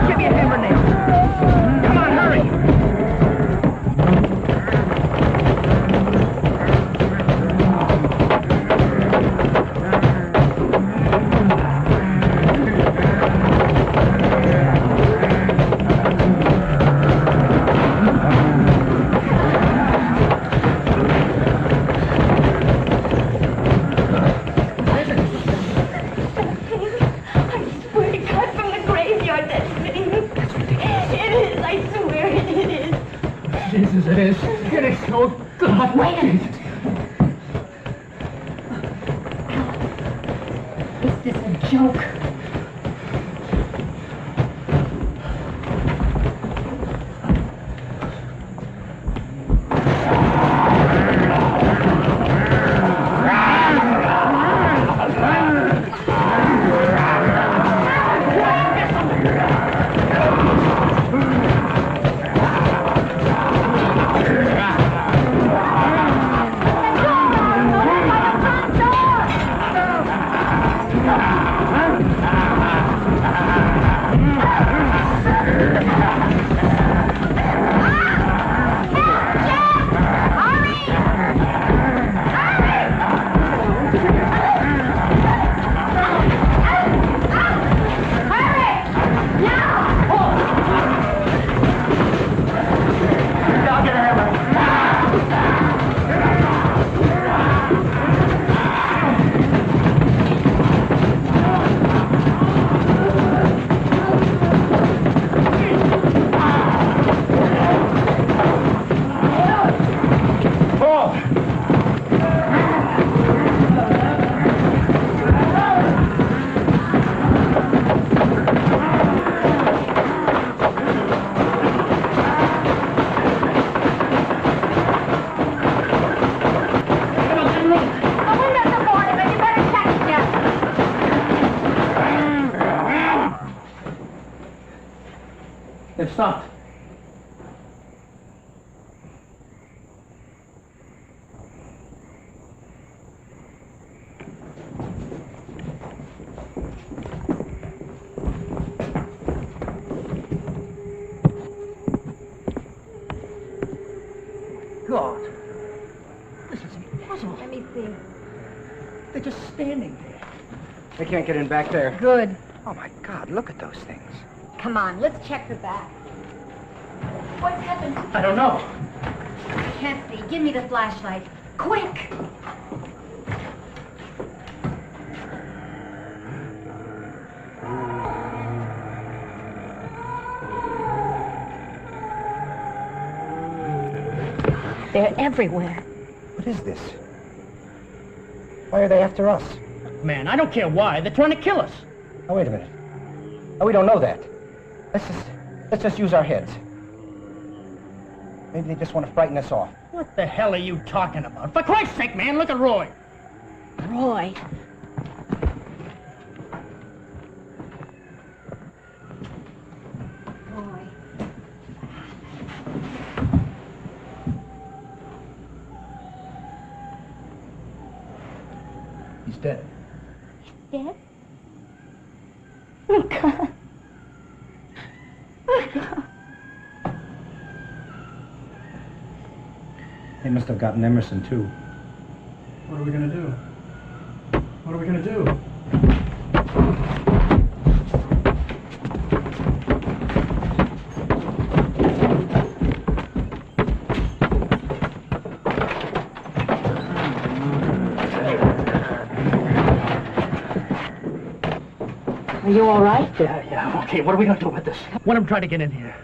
Give me a hammer nail. Come on, hurry. I swear to God, from the graveyard, that's me. It is, I swear it is. Jesus, it is. It is so God. Wait a minute. Is this a joke? They've stopped. God, this is impossible. Let me see. They're just standing there. They can't get in back there. Good. Oh, my God, look at those things. Come on, let's check the back. What's happened? I don't know. I can't see. Give me the flashlight. Quick! They're everywhere. What is this? Why are they after us? man. I don't care why. They're trying to kill us. Now, wait a minute. Oh, we don't know that. Let's just use our heads. Maybe they just want to frighten us off. What the hell are you talking about? For Christ's sake, man, look at Roy. Roy. Roy. He's dead. Dead? Oh, God. Oh, God. They must have gotten Emerson, too. What are we gonna do? What are we gonna do? Are you all right? Yeah, okay, what are we gonna do with this? Let him try to get in here.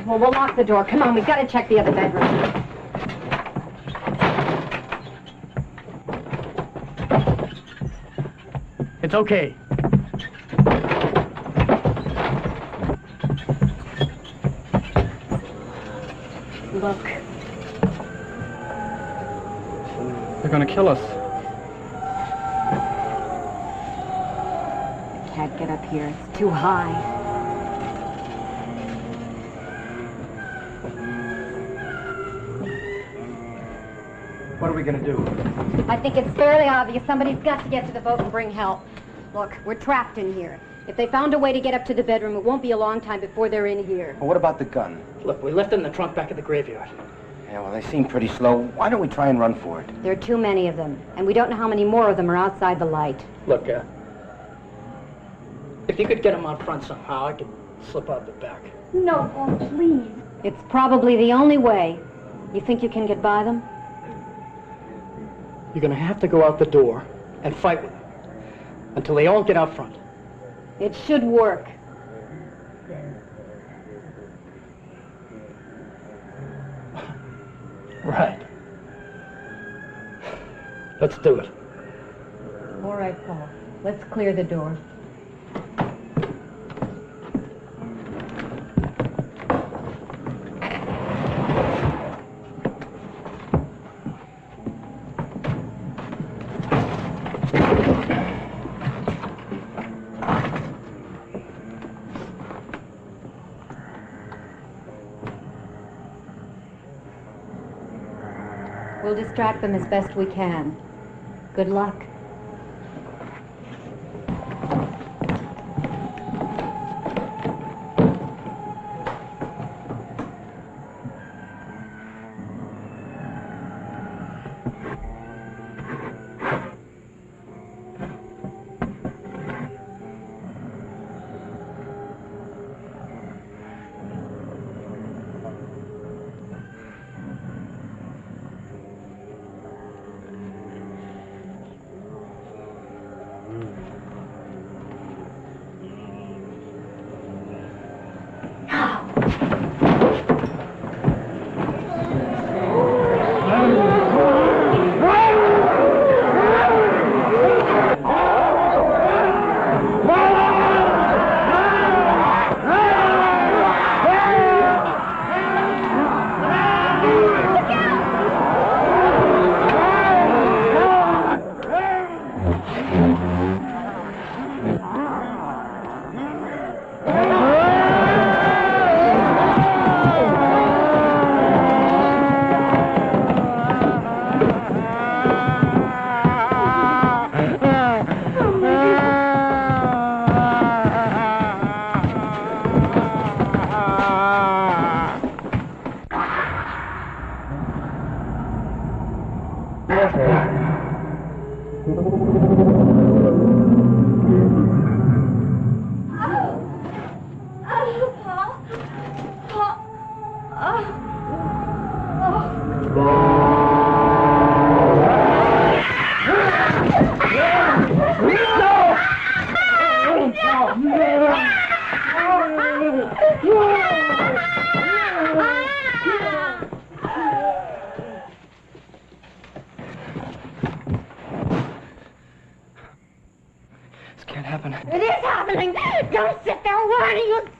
Well, we'll lock the door. Come on, we've got to check the other bedroom. It's okay. Look. They're gonna kill us. I can't get up here. It's too high. What are we going to do? I think it's fairly obvious somebody's got to get to the boat and bring help. Look, we're trapped in here. If they found a way to get up to the bedroom, it won't be a long time before they're in here. Well, what about the gun? Look, we left it in the trunk back at the graveyard. Yeah, well, they seem pretty slow. Why don't we try and run for it? There are too many of them, and we don't know how many more of them are outside the light. Look, if you could get them out front somehow, I could slip out the back. No, oh, please. It's probably the only way. You think you can get by them? You're gonna have to go out the door and fight with them until they all get out front. It should work. Right. Let's do it. All right, Paul. Let's clear the door. We'll distract them as best we can. Good luck.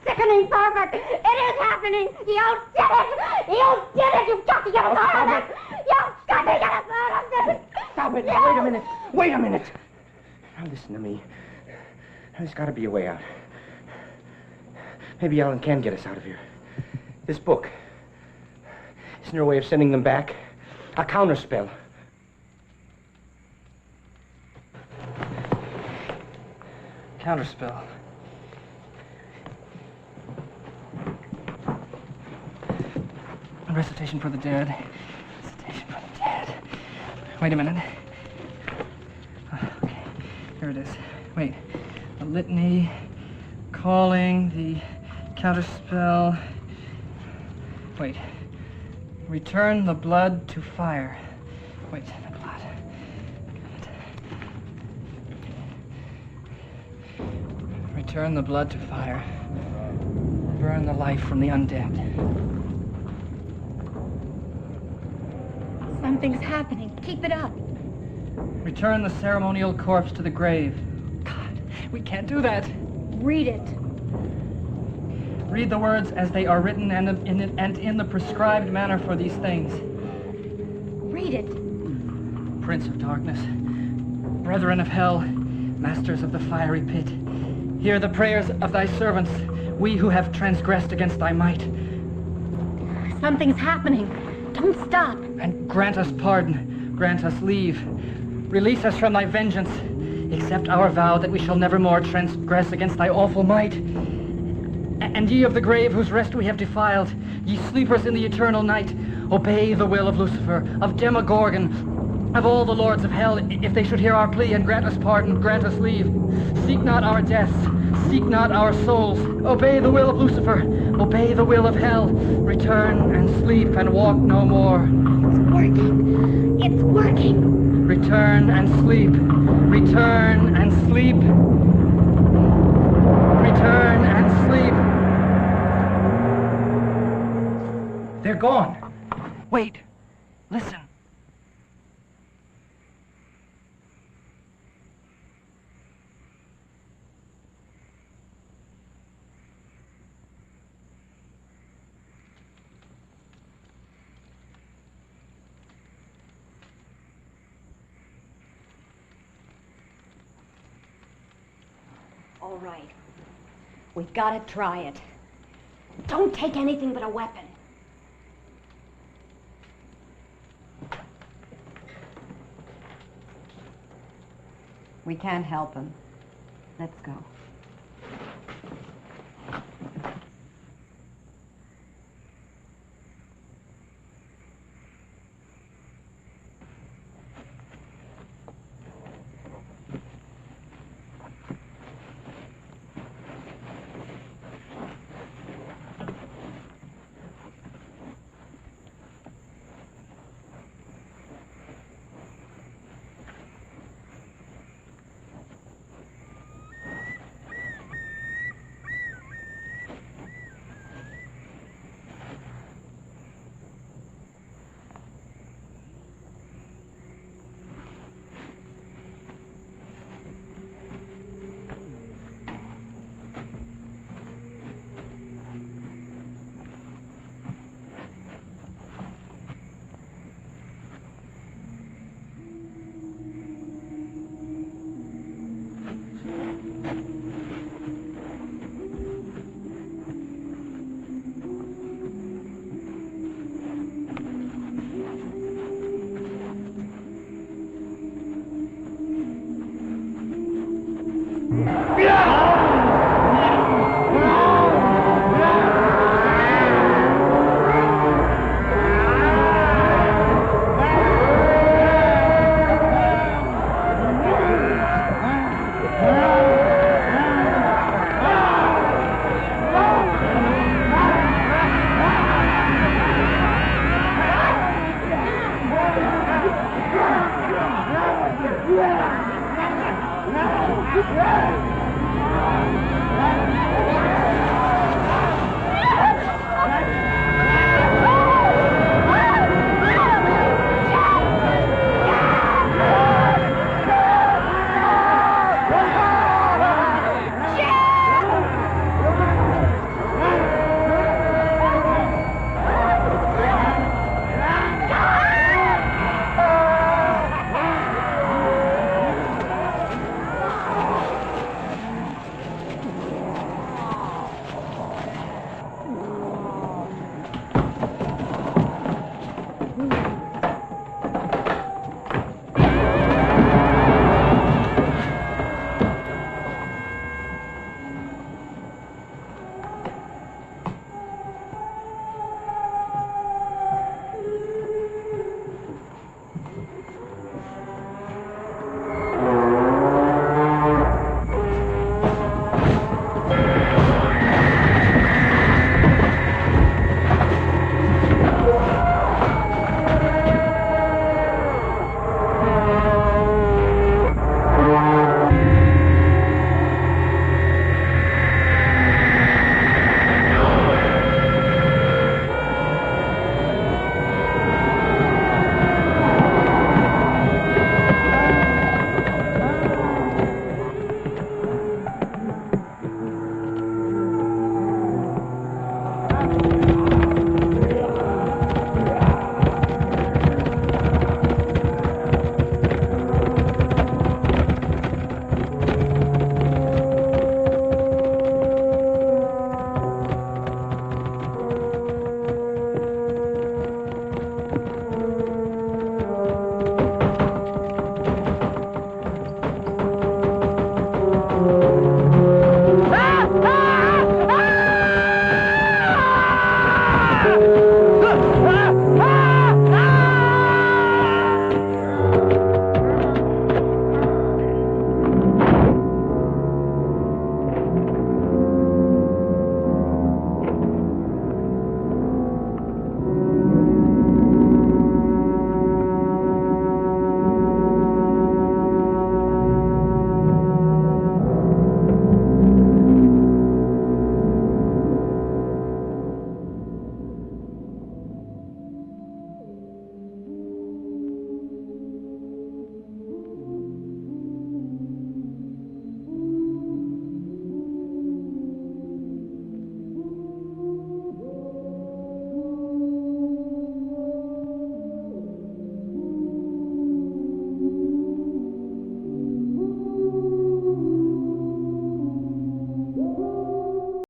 sickening pervert! It is happening! You did it! You did it! You've got to get us out of this! You've got to get us out of this! Stop it! Wait a minute! Wait a minute! Now listen to me. There's got to be a way out. Maybe Alan can get us out of here. This book. Isn't there a way of sending them back? A counterspell. Counterspell. A recitation for the dead. Recitation for the dead. Wait a minute. Okay, here it is. Wait. The litany, calling, the counterspell. Wait. Return the blood to fire. Wait, the blood. Return the blood to fire. Burn the life from the undead. Something's happening. Keep it up. Return the ceremonial corpse to the grave. God, we can't do that. Read it. Read the words as they are written and in the prescribed manner for these things. Read it. Prince of darkness, brethren of hell, masters of the fiery pit, hear the prayers of thy servants, we who have transgressed against thy might. Something's happening. Don't stop. And grant us pardon, grant us leave. Release us from thy vengeance. Accept our vow that we shall never more transgress against thy awful might. And ye of the grave whose rest we have defiled, ye sleepers in the eternal night, obey the will of Lucifer, of Demogorgon, of all the lords of hell, if they should hear our plea and grant us pardon, grant us leave. Seek not our deaths, seek not our souls. Obey the will of Lucifer, obey the will of hell. Return and sleep and walk no more. It's working. It's working. Return and sleep. Return and sleep. Return and sleep. They're gone. Wait. Listen. All right. We've got to try it. Don't take anything but a weapon. We can't help him. Let's go.